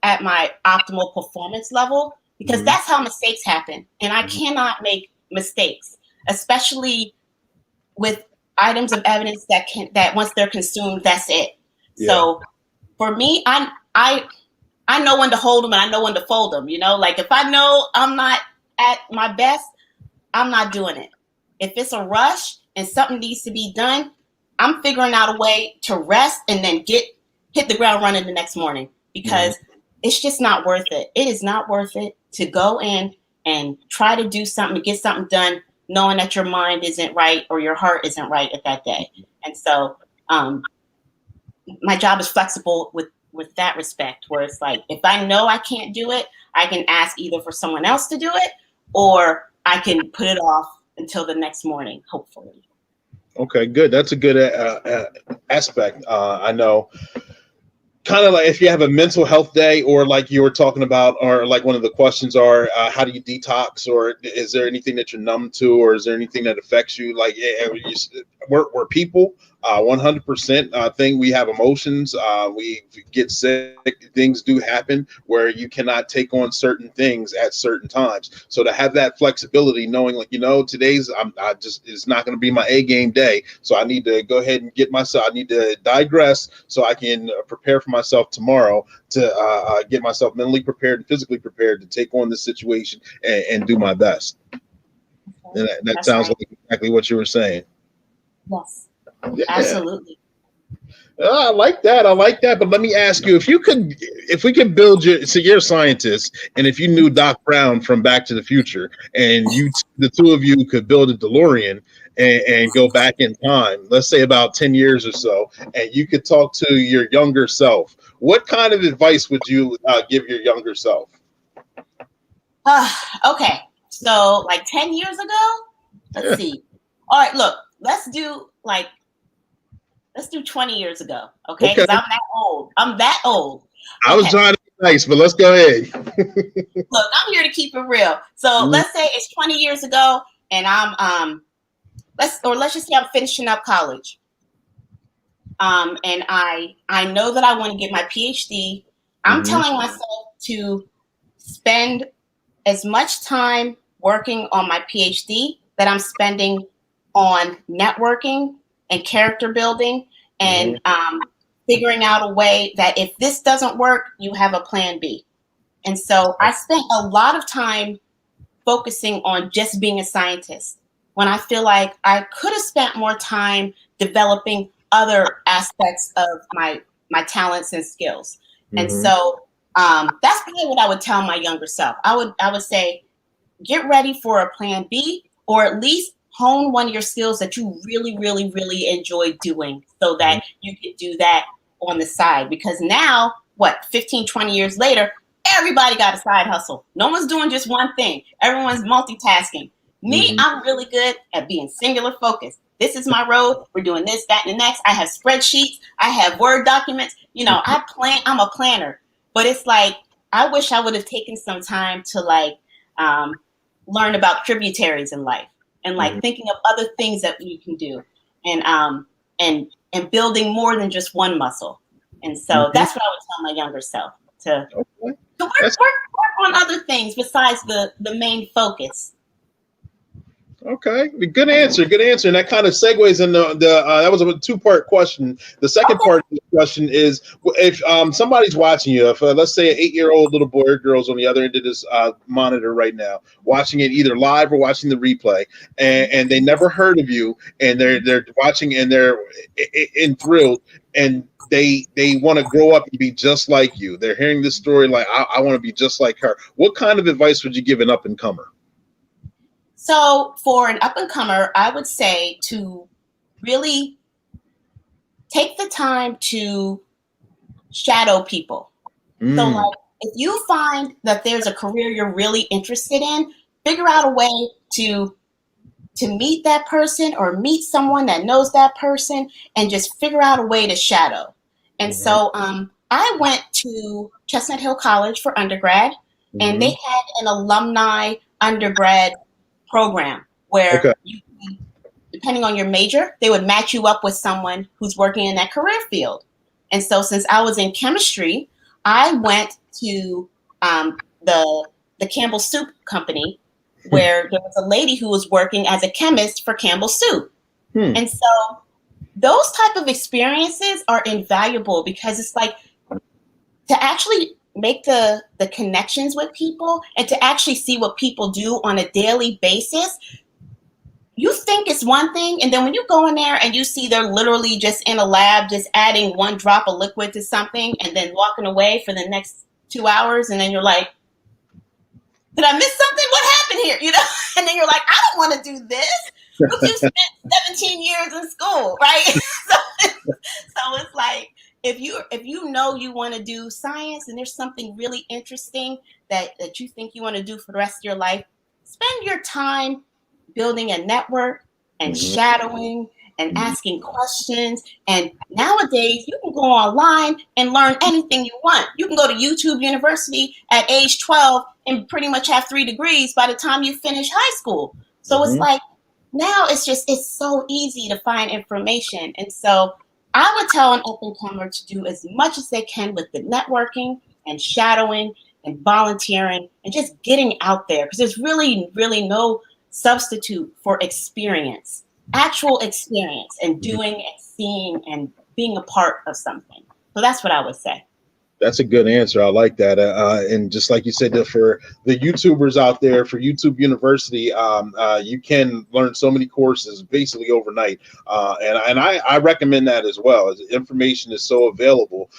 Speaker 3: at my optimal performance level, because that's how mistakes happen. And I cannot make mistakes, especially with items of evidence that once they're consumed, that's it. Yeah. So for me, I know when to hold them and I know when to fold them. Like, if I know I'm not at my best, I'm not doing it. If it's a rush and something needs to be done, I'm figuring out a way to rest and then hit the ground running the next morning, because it's just not worth it. It is not worth it to go in and try to do something, to get something done, knowing that your mind isn't right or your heart isn't right at that day. And so my job is flexible with that respect, where it's like, if I know I can't do it, I can ask either for someone else to do it, or I can put it off until the next morning, hopefully.
Speaker 1: Okay, good. That's a good aspect. I know, kind of like if you have a mental health day, or like you were talking about, or like one of the questions are, how do you detox, or is there anything that you're numb to, or is there anything that affects you? Like, we're people, 100% thing. We have emotions. We get sick. Things do happen where you cannot take on certain things at certain times. So to have that flexibility, knowing like, today's it's not going to be my A game day. So I need to go ahead and I need to digress so I can prepare for myself tomorrow to get myself mentally prepared and physically prepared to take on this situation and do my best. And that sounds like exactly what you were saying.
Speaker 3: Yes, yeah. Absolutely.
Speaker 1: I like that. But let me ask you, if we could build you're a scientist, and if you knew Doc Brown from Back to the Future, and the two of you could build a DeLorean and go back in time, let's say about 10 years or so, and you could talk to your younger self, what kind of advice would you give your younger self?
Speaker 3: Okay. So like 10 years ago, let's see. All right, look, let's do 20 years ago, okay? Because I'm that old.
Speaker 1: I was trying to be nice, but let's go ahead.
Speaker 3: Look, I'm here to keep it real. So let's say it's 20 years ago, and I'm let's just say I'm finishing up college. And I know that I want to get my PhD. I'm telling myself to spend as much time working on my PhD that I'm spending on networking and character building and figuring out a way that if this doesn't work, you have a plan B. And so I spent a lot of time focusing on just being a scientist, when I feel like I could have spent more time developing other aspects of my talents and skills. And so that's probably what I would tell my younger self. I would say, get ready for a plan B, or at least hone one of your skills that you really, really, really enjoy doing, so that you can do that on the side. Because now, 15, 20 years later, everybody got a side hustle. No one's doing just one thing. Everyone's multitasking. Me, I'm really good at being singular focused. This is my road. We're doing this, that, and the next. I have spreadsheets. I have Word documents. I'm a planner. But it's like, I wish I would have taken some time to learn about tributaries in life, and thinking of other things that you can do, and building more than just one muscle. And so that's what I would tell my younger self, to work on other things besides the main focus.
Speaker 1: Okay, good answer. And that kind of segues in that was a 2-part question. The second part of the question is, if somebody's watching you, if let's say an 8-year-old little boy or girl's on the other end of this monitor right now, watching it either live or watching the replay, and they never heard of you, and they're watching and they're enthralled, and they want to grow up and be just like you. They're hearing this story like, I want to be just like her. What kind of advice would you give an up-and-comer?
Speaker 3: So for an up-and-comer, I would say to really take the time to shadow people. So if you find that there's a career you're really interested in, figure out a way to meet that person or meet someone that knows that person, and just figure out a way to shadow. And so I went to Chestnut Hill College for undergrad, and they had an alumni undergrad program where you can depending on your major, they would match you up with someone who's working in that career field. And so since I was in chemistry, I went to the Campbell Soup Company, where there was a lady who was working as a chemist for Campbell Soup. And so those type of experiences are invaluable, because it's like to actually make the connections with people and to actually see what people do on a daily basis. You think it's one thing, and then when you go in there and you see they're literally just in a lab, just adding one drop of liquid to something and then walking away for the next 2 hours, and then you're like, did I miss something? What happened here? You know? And then you're like, I don't want to do this. But you spent 17 years in school, right? So it's like, if you know you want to do science and there's something really interesting that you think you want to do for the rest of your life, spend your time building a network and shadowing and asking questions. And nowadays, you can go online and learn anything you want. You can go to YouTube University at age 12 and pretty much have 3 degrees by the time you finish high school. So it's like, now it's so easy to find information. And so I would tell an up-and-comer to do as much as they can with the networking and shadowing and volunteering and just getting out there, because there's really, really no substitute for experience, actual experience, and doing and seeing and being a part of something. So that's what I would say.
Speaker 1: That's a good answer. I like that. And just like you said, that for the YouTubers out there, for YouTube University, you can learn so many courses basically overnight. And I recommend that as well. Information is so available,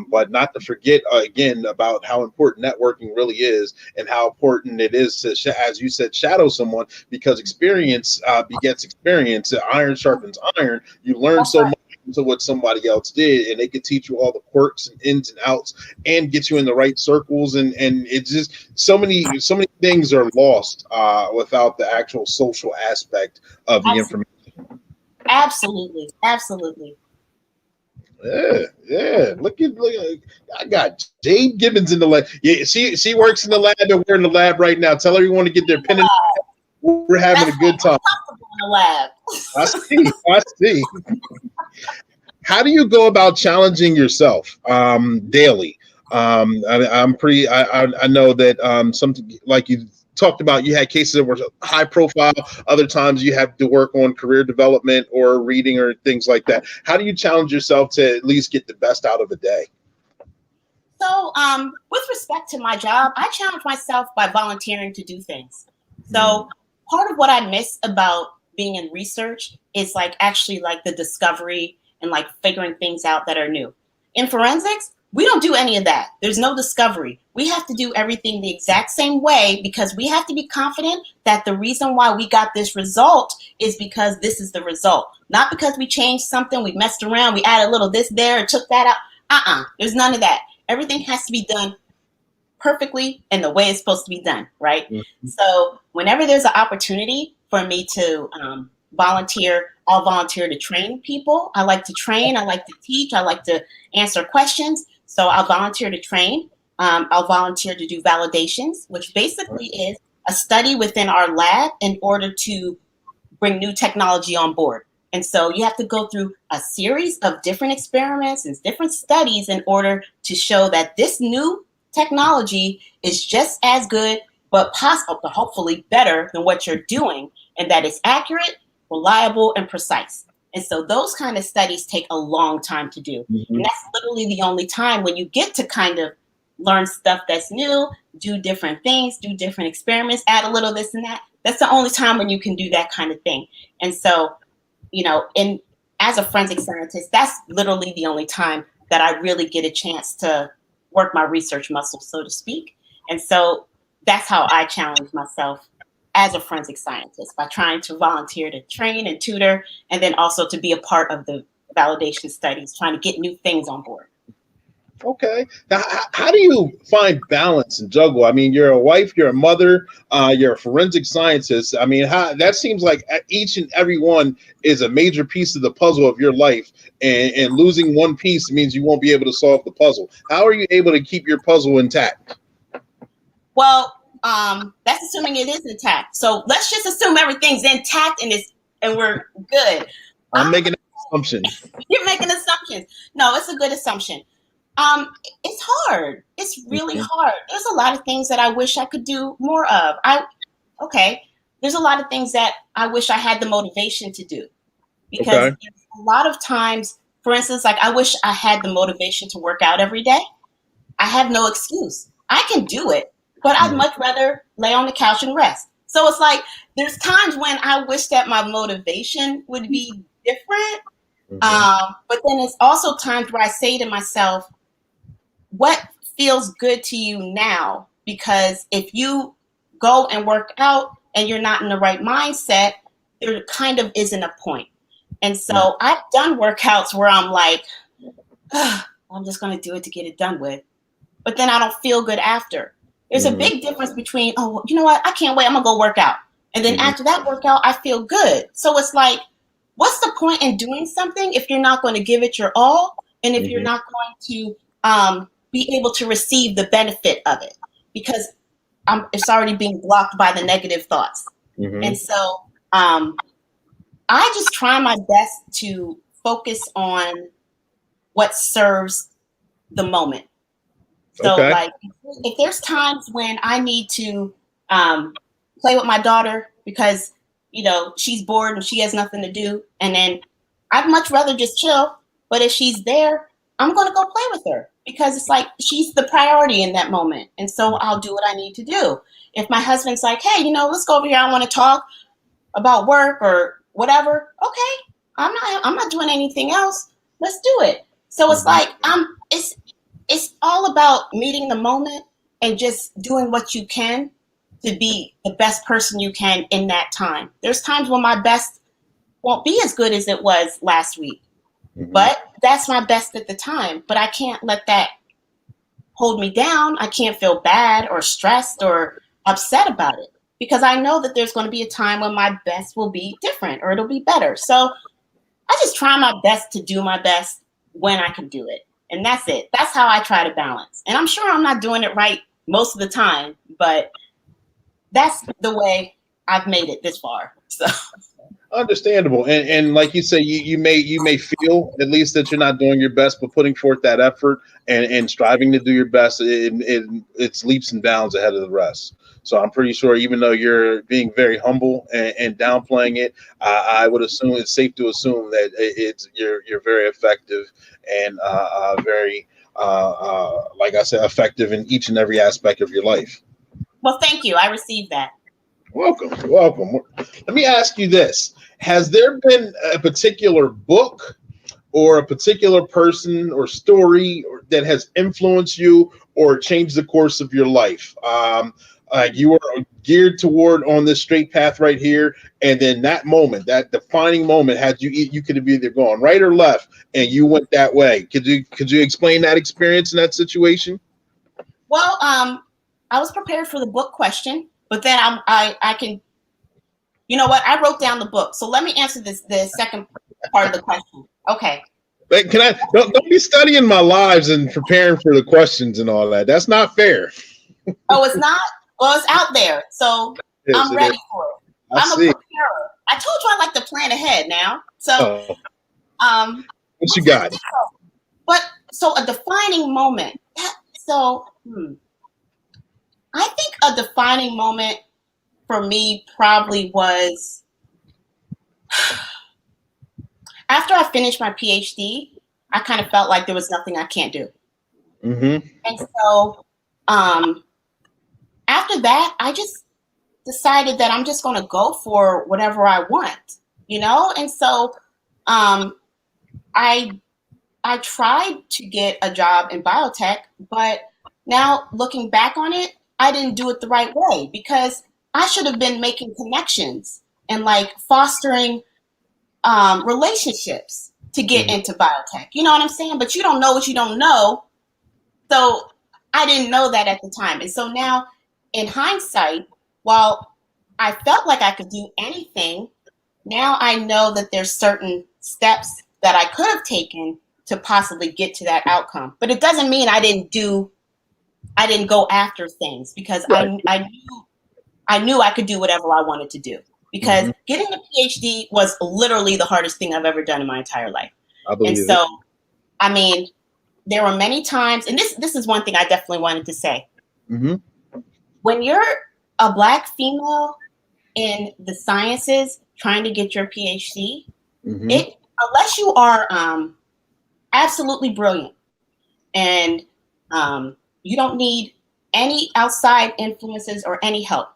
Speaker 1: but not to forget, again, about how important networking really is and how important it is to, as you said, shadow someone, because experience begets experience. Iron sharpens iron. You learn so much to what somebody else did, and they could teach you all the quirks and ins and outs and get you in the right circles, and it's just so many things are lost without the actual social aspect of the information.
Speaker 3: Absolutely.
Speaker 1: Yeah. Look at I got Jade Gibbons in the lab. Yeah, she works in the lab, and we're in the lab right now. Tell her you want to get their pen. We're having a good time.
Speaker 3: In the lab.
Speaker 1: I see. How do you go about challenging yourself daily? I know that something like you talked about, you had cases that were high profile. Other times you have to work on career development or reading or things like that. How do you challenge yourself to at least get the best out of a day?
Speaker 3: So with respect to my job, I challenge myself by volunteering to do things. So part of what I miss about being in research is actually the discovery and figuring things out that are new. In forensics, we don't do any of that. There's no discovery. We have to do everything the exact same way, because we have to be confident that the reason why we got this result is because this is the result. Not because we changed something, we messed around, we added a little this there, took that out. There's none of that. Everything has to be done perfectly and the way it's supposed to be done, right? So whenever there's an opportunity for me to volunteer, I'll volunteer to train people. I like to train, I like to teach, I like to answer questions. So I'll volunteer to train. I'll volunteer to do validations, which basically is a study within our lab in order to bring new technology on board. And so you have to go through a series of different experiments and different studies in order to show that this new technology is just as good, but hopefully better than what you're doing, and that it's accurate, reliable, and precise. And so those kind of studies take a long time to do. And that's literally the only time when you get to kind of learn stuff that's new, do different things, do different experiments, add a little this and that. That's the only time when you can do that kind of thing. And so, as a forensic scientist, that's literally the only time that I really get a chance to work my research muscle, so to speak. And so that's how I challenge myself as a forensic scientist, by trying to volunteer to train and tutor, and then also to be a part of the validation studies, trying to get new things on board.
Speaker 1: Okay. Now, how do you find balance and juggle? I mean, you're a wife, you're a mother, you're a forensic scientist. I mean, that seems like each and every one is a major piece of the puzzle of your life, and losing one piece means you won't be able to solve the puzzle. How are you able to keep your puzzle intact?
Speaker 3: Well, that's assuming it is intact. So let's just assume everything's intact and it's and we're good.
Speaker 1: I'm making an assumption.
Speaker 3: You're making assumptions. No, it's a good assumption. It's hard. It's really hard. There's a lot of things that I wish I could do more of. There's a lot of things that I wish I had the motivation to do, because a lot of times, for instance, like I wish I had the motivation to work out every day. I have no excuse. I can do it, but I'd much rather lay on the couch and rest. So it's like there's times when I wish that my motivation would be different. But then it's also times where I say to myself, what feels good to you now? Because if you go and work out and you're not in the right mindset, there kind of isn't a point. And so I've done workouts where I'm like, I'm just going to do it to get it done with. But then I don't feel good after. There's a big difference between, oh, you know what? I can't wait. I'm going to go work out. And then after that workout, I feel good. So it's like, what's the point in doing something if you're not going to give it your all? And if you're not going to be able to receive the benefit of it? Because it's already being blocked by the negative thoughts. And so I just try my best to focus on what serves the moment. So like if there's times when I need to play with my daughter because, you know, she's bored and she has nothing to do, and then I'd much rather just chill. But if she's there, I'm going to go play with her because it's like she's the priority in that moment. And so I'll do what I need to do. If my husband's like, hey, you know, let's go over here. I want to talk about work or whatever. Okay, I'm not doing anything else. Let's do it. So it's like it's all about meeting the moment and just doing what you can to be the best person you can in that time. There's times when my best won't be as good as it was last week, but that's my best at the time. But I can't let that hold me down. I can't feel bad or stressed or upset about it because I know that there's going to be a time when my best will be different or it'll be better. So I just try my best to do my best when I can do it. And that's it. That's how I try to balance. And I'm sure I'm not doing it right most of the time, but that's the way I've made it this far. So
Speaker 1: understandable. And like you say, you may feel at least that you're not doing your best, but putting forth that effort and striving to do your best, it's leaps and bounds ahead of the rest. So I'm pretty sure, even though you're being very humble and downplaying it, I would assume it's safe to assume that you're very effective and very, like I said, effective in each and every aspect of your life.
Speaker 3: Well, thank you. I received that.
Speaker 1: Welcome. Let me ask you this. Has there been a particular book or a particular person or story that has influenced you or changed the course of your life? You were geared toward on this straight path right here, and then that moment, that defining moment, had you could have either gone right or left, and you went that way. Could you explain that experience in that situation?
Speaker 3: Well, I was prepared for the book question, but then I can, you know what? I wrote down the book, so let me answer the second part of the question. Okay.
Speaker 1: But don't be studying my lives and preparing for the questions and all that. That's not fair.
Speaker 3: Oh, it's not. Well, it's out there, so I'm ready for it. I'm a preparer. I told you I like to plan ahead now. So,
Speaker 1: what you got?
Speaker 3: So a defining moment. So, I think a defining moment for me probably was after I finished my PhD. I kind of felt like there was nothing I can't do, and so after that, I just decided that I'm just going to go for whatever I want, you know? And so I tried to get a job in biotech, but now looking back on it, I didn't do it the right way because I should have been making connections and like fostering relationships to get into biotech. You know what I'm saying? But you don't know what you don't know. So I didn't know that at the time. And so now, in hindsight, while I felt like I could do anything, now I know that there's certain steps that I could have taken to possibly get to that outcome. But it doesn't mean I didn't go after things because right. I knew I could do whatever I wanted to do. because getting a PhD was literally the hardest thing I've ever done in my entire life.
Speaker 1: I believe
Speaker 3: and so, I mean, there were many times, and this is one thing I definitely wanted to say. When you're a Black female in the sciences trying to get your PhD, unless you are absolutely brilliant and you don't need any outside influences or any help,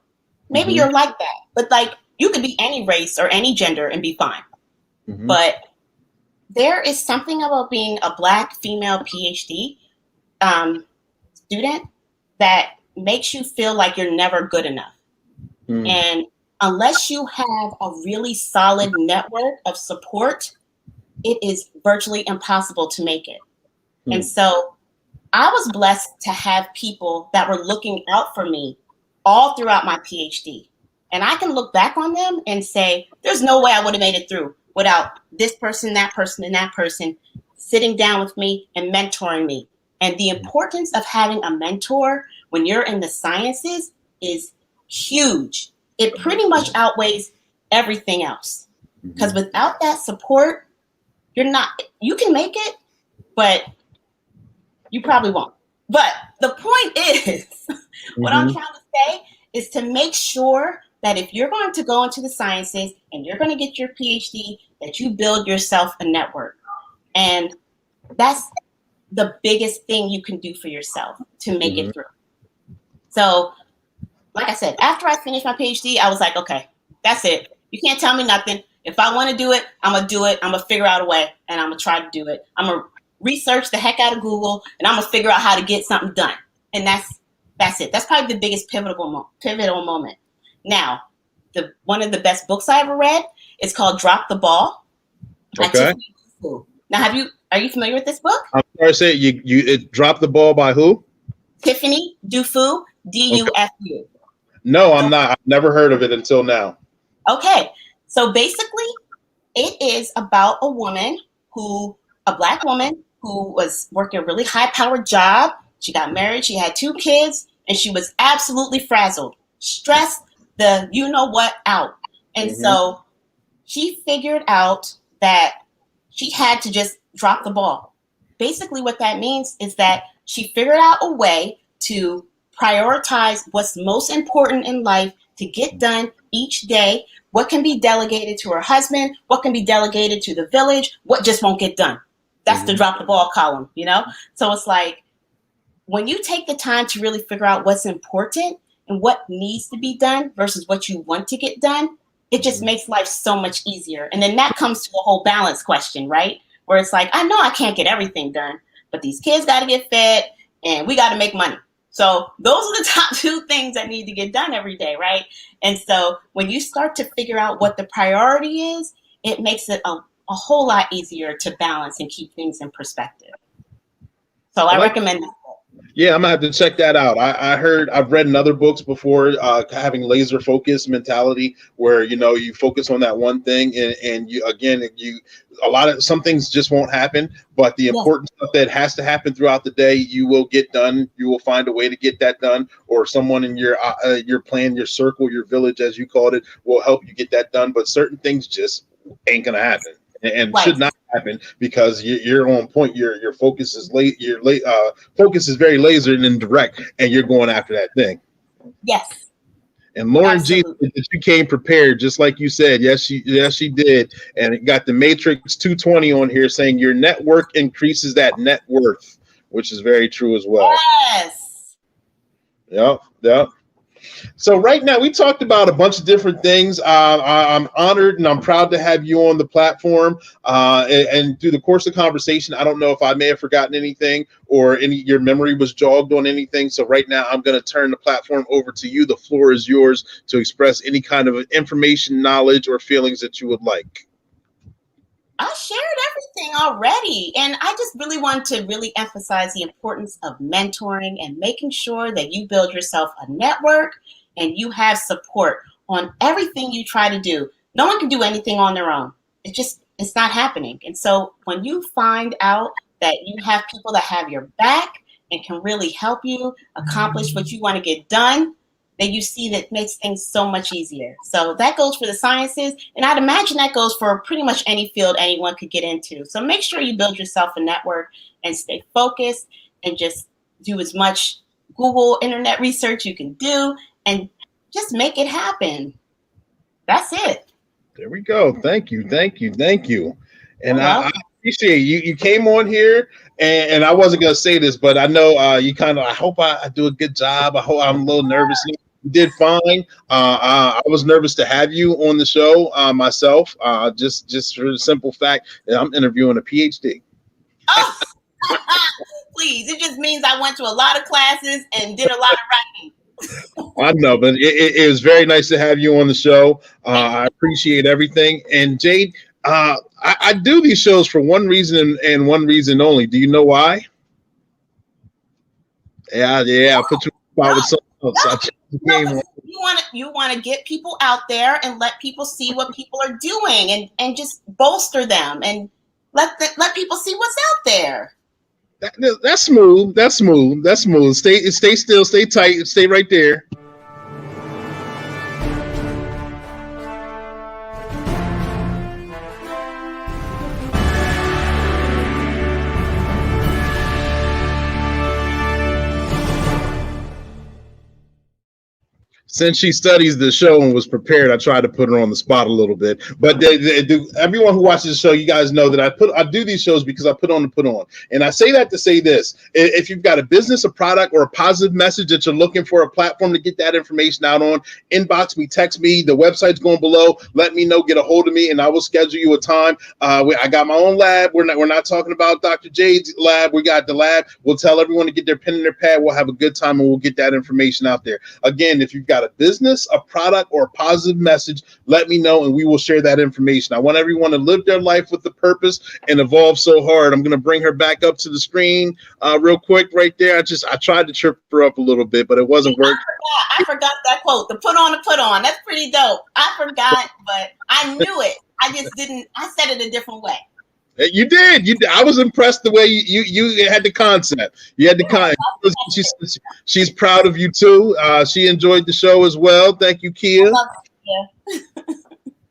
Speaker 3: maybe you're like that. But like, you could be any race or any gender and be fine. But there is something about being a Black female PhD student that makes you feel like you're never good enough. And unless you have a really solid network of support, it is virtually impossible to make it. And so I was blessed to have people that were looking out for me all throughout my PhD. And I can look back on them and say, there's no way I would have made it through without this person, that person, and that person sitting down with me and mentoring me. And the importance of having a mentor when you're in the sciences is huge. It pretty much outweighs everything else. Because without that support, you can make it, but you probably won't. But the point is, what I'm trying to say is to make sure that if you're going to go into the sciences and you're going to get your PhD, that you build yourself a network. And that's the biggest thing you can do for yourself to make it through. So, like I said, after I finished my PhD, I was like, okay, that's it. You can't tell me nothing. If I want to do it, I'm going to do it. I'm going to figure out a way, and I'm going to try to do it. I'm going to research the heck out of Google, and I'm going to figure out how to get something done. And that's it. That's probably the biggest pivotal moment. Now, one of the best books I ever read is called Drop the Ball.
Speaker 1: Okay.
Speaker 3: Now, are you familiar with this book?
Speaker 1: I'm sorry to say, it Drop the Ball by who?
Speaker 3: Tiffany Dufu, D-U-F-U.
Speaker 1: Okay. No, I'm not. I've never heard of it until now.
Speaker 3: Okay. So basically, it is about a Black woman who was working a really high-powered job. She got married. She had 2 kids, and she was absolutely frazzled, stressed the you-know-what out. And so she figured out that she had to just drop the ball. Basically, what that means is that she figured out a way to prioritize what's most important in life to get done each day, what can be delegated to her husband, what can be delegated to the village, what just won't get done. That's the drop the ball column, So it's like, when you take the time to really figure out what's important and what needs to be done versus what you want to get done, it just makes life so much easier. And then that comes to a whole balance question, right? Where it's like, I know I can't get everything done, but these kids got to get fed and we got to make money. So those are the top 2 things that need to get done every day, right? And so when you start to figure out what the priority is, it makes it a whole lot easier to balance and keep things in perspective. So I recommend that.
Speaker 1: Yeah, I'm gonna have to check that out. I've read in other books before, having laser focus mentality, where you focus on that one thing, and some things just won't happen, but the important stuff that has to happen throughout the day, you will get done. You will find a way to get that done, or someone in your plan, your circle, your village, as you called it, will help you get that done. But certain things just ain't gonna happen. And should not happen, because you're on point. Your focus is focus is very laser and direct, and you're going after that thing.
Speaker 3: Yes.
Speaker 1: And Lauren G, that you came prepared, just like you said. Yes, she did. And it got the Matrix 220 on here saying your network increases that net worth, which is very true as well.
Speaker 3: Yes.
Speaker 1: Yep. So right now, we talked about a bunch of different things. I'm honored and I'm proud to have you on the platform. And through the course of conversation, I don't know if I may have forgotten anything or your memory was jogged on anything. So right now, I'm going to turn the platform over to you. The floor is yours to express any kind of information, knowledge, or feelings that you would like.
Speaker 3: I shared everything already. And I just really want to really emphasize the importance of mentoring and making sure that you build yourself a network and you have support on everything you try to do. No one can do anything on their own. It's not happening. And so when you find out that you have people that have your back and can really help you accomplish what you want to get done, that you see that makes things so much easier. So that goes for the sciences, and I'd imagine that goes for pretty much any field anyone could get into. So make sure you build yourself a network and stay focused and just do as much Google internet research you can do and just make it happen. That's it.
Speaker 1: There we go. Thank you. And I appreciate you. You came on here, and I wasn't going to say this, but I know you kind of, I hope I do a good job. I hope I'm a little nervous. You did fine. I was nervous to have you on the show myself, just for the simple fact that I'm interviewing a PhD.
Speaker 3: Oh, please. It just means I went to a lot of classes and did a lot of writing.
Speaker 1: I know, but it was very nice to have you on the show. I appreciate everything. And Jade, I do these shows for one reason and one reason only. Do you know why? Yeah. I put you on with something else.
Speaker 3: You want to get people out there and let people see what people are doing and just bolster them and let people see what's out there.
Speaker 1: That's smooth. Stay still. Stay tight. Stay right there. Since she studies the show and was prepared, I tried to put her on the spot a little bit. But everyone who watches the show, you guys know that I do these shows because I put on. And I say that to say this: if you've got a business, a product, or a positive message that you're looking for a platform to get that information out on, inbox me, text me. The website's going below. Let me know. Get a hold of me, and I will schedule you a time. I got my own lab. We're not talking about Dr. Jade's lab. We got the lab. We'll tell everyone to get their pen and their pad. We'll have a good time, and we'll get that information out there. Again, if you've got a business, a product, or a positive message, let me know and we will share that information. I want everyone to live their life with the purpose and evolve so hard. I'm going to bring her back up to the screen real quick right there. I tried to trip her up a little bit, but it wasn't working.
Speaker 3: I forgot that quote, the put on. That's pretty dope. I forgot, but I knew it. I said it a different way.
Speaker 1: You did. I was impressed the way you had the concept. You had the concept. She's proud of you too. She enjoyed the show as well. Thank you, Kia.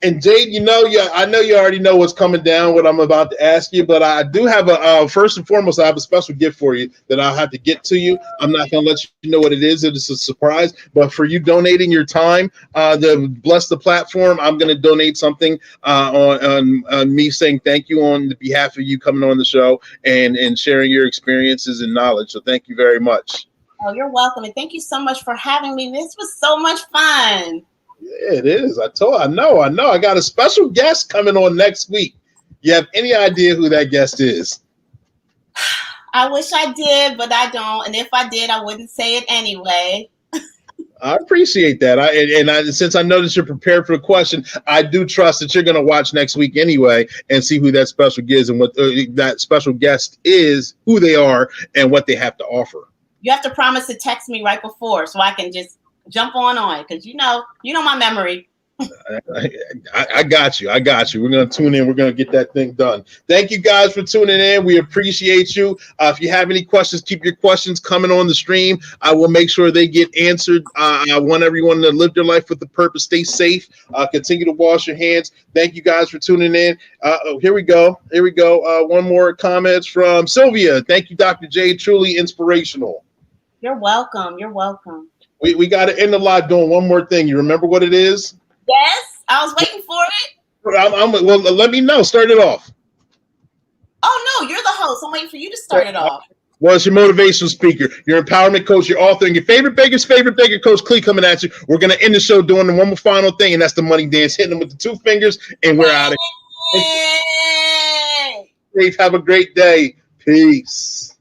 Speaker 1: And Jade, I know you already know what's coming down, what I'm about to ask you, but I do have first and foremost, I have a special gift for you that I'll have to get to you. I'm not going to let you know what it is. It is a surprise, but for you donating your time to bless the platform, I'm going to donate something on me saying thank you on the behalf of you coming on the show and sharing your experiences and knowledge. So thank you very much.
Speaker 3: Oh, you're welcome. And thank you so much for having me. This was so much fun.
Speaker 1: Yeah, it is. I know. I got a special guest coming on next week. You have any idea who that guest is?
Speaker 3: I wish I did, but I don't. And if I did, I wouldn't say it anyway.
Speaker 1: I appreciate that. Since I know that you're prepared for the question, I do trust that you're going to watch next week anyway and see who that special guest is and what that special guest is, who they are, and what they have to offer.
Speaker 3: You have to promise to text me right before so I can just jump on because you know my memory.
Speaker 1: I got you. We're going to tune in. We're going to get that thing done. Thank you guys for tuning in. We appreciate you. If you have any questions, keep your questions coming on the stream. I will make sure they get answered. I want everyone to live their life with the purpose. Stay safe. Continue to wash your hands. Thank you guys for tuning in. Here we go. One more comments from Sylvia. Thank you, Dr. J. Truly inspirational.
Speaker 3: You're welcome.
Speaker 1: We got to end the live doing one more thing. You remember what it is?
Speaker 3: Yes, I was waiting for it.
Speaker 1: Well, let me know. Start it off.
Speaker 3: Oh, no, you're the host. I'm waiting for you to start it off.
Speaker 1: Well, it's your motivational speaker, your empowerment coach, your author, and your favorite baker's favorite baker, Coach Clee, coming at you. We're going to end the show doing the one more final thing, and that's the money dance, hitting them with the 2 fingers, and we're out of here. Have a great day. Peace.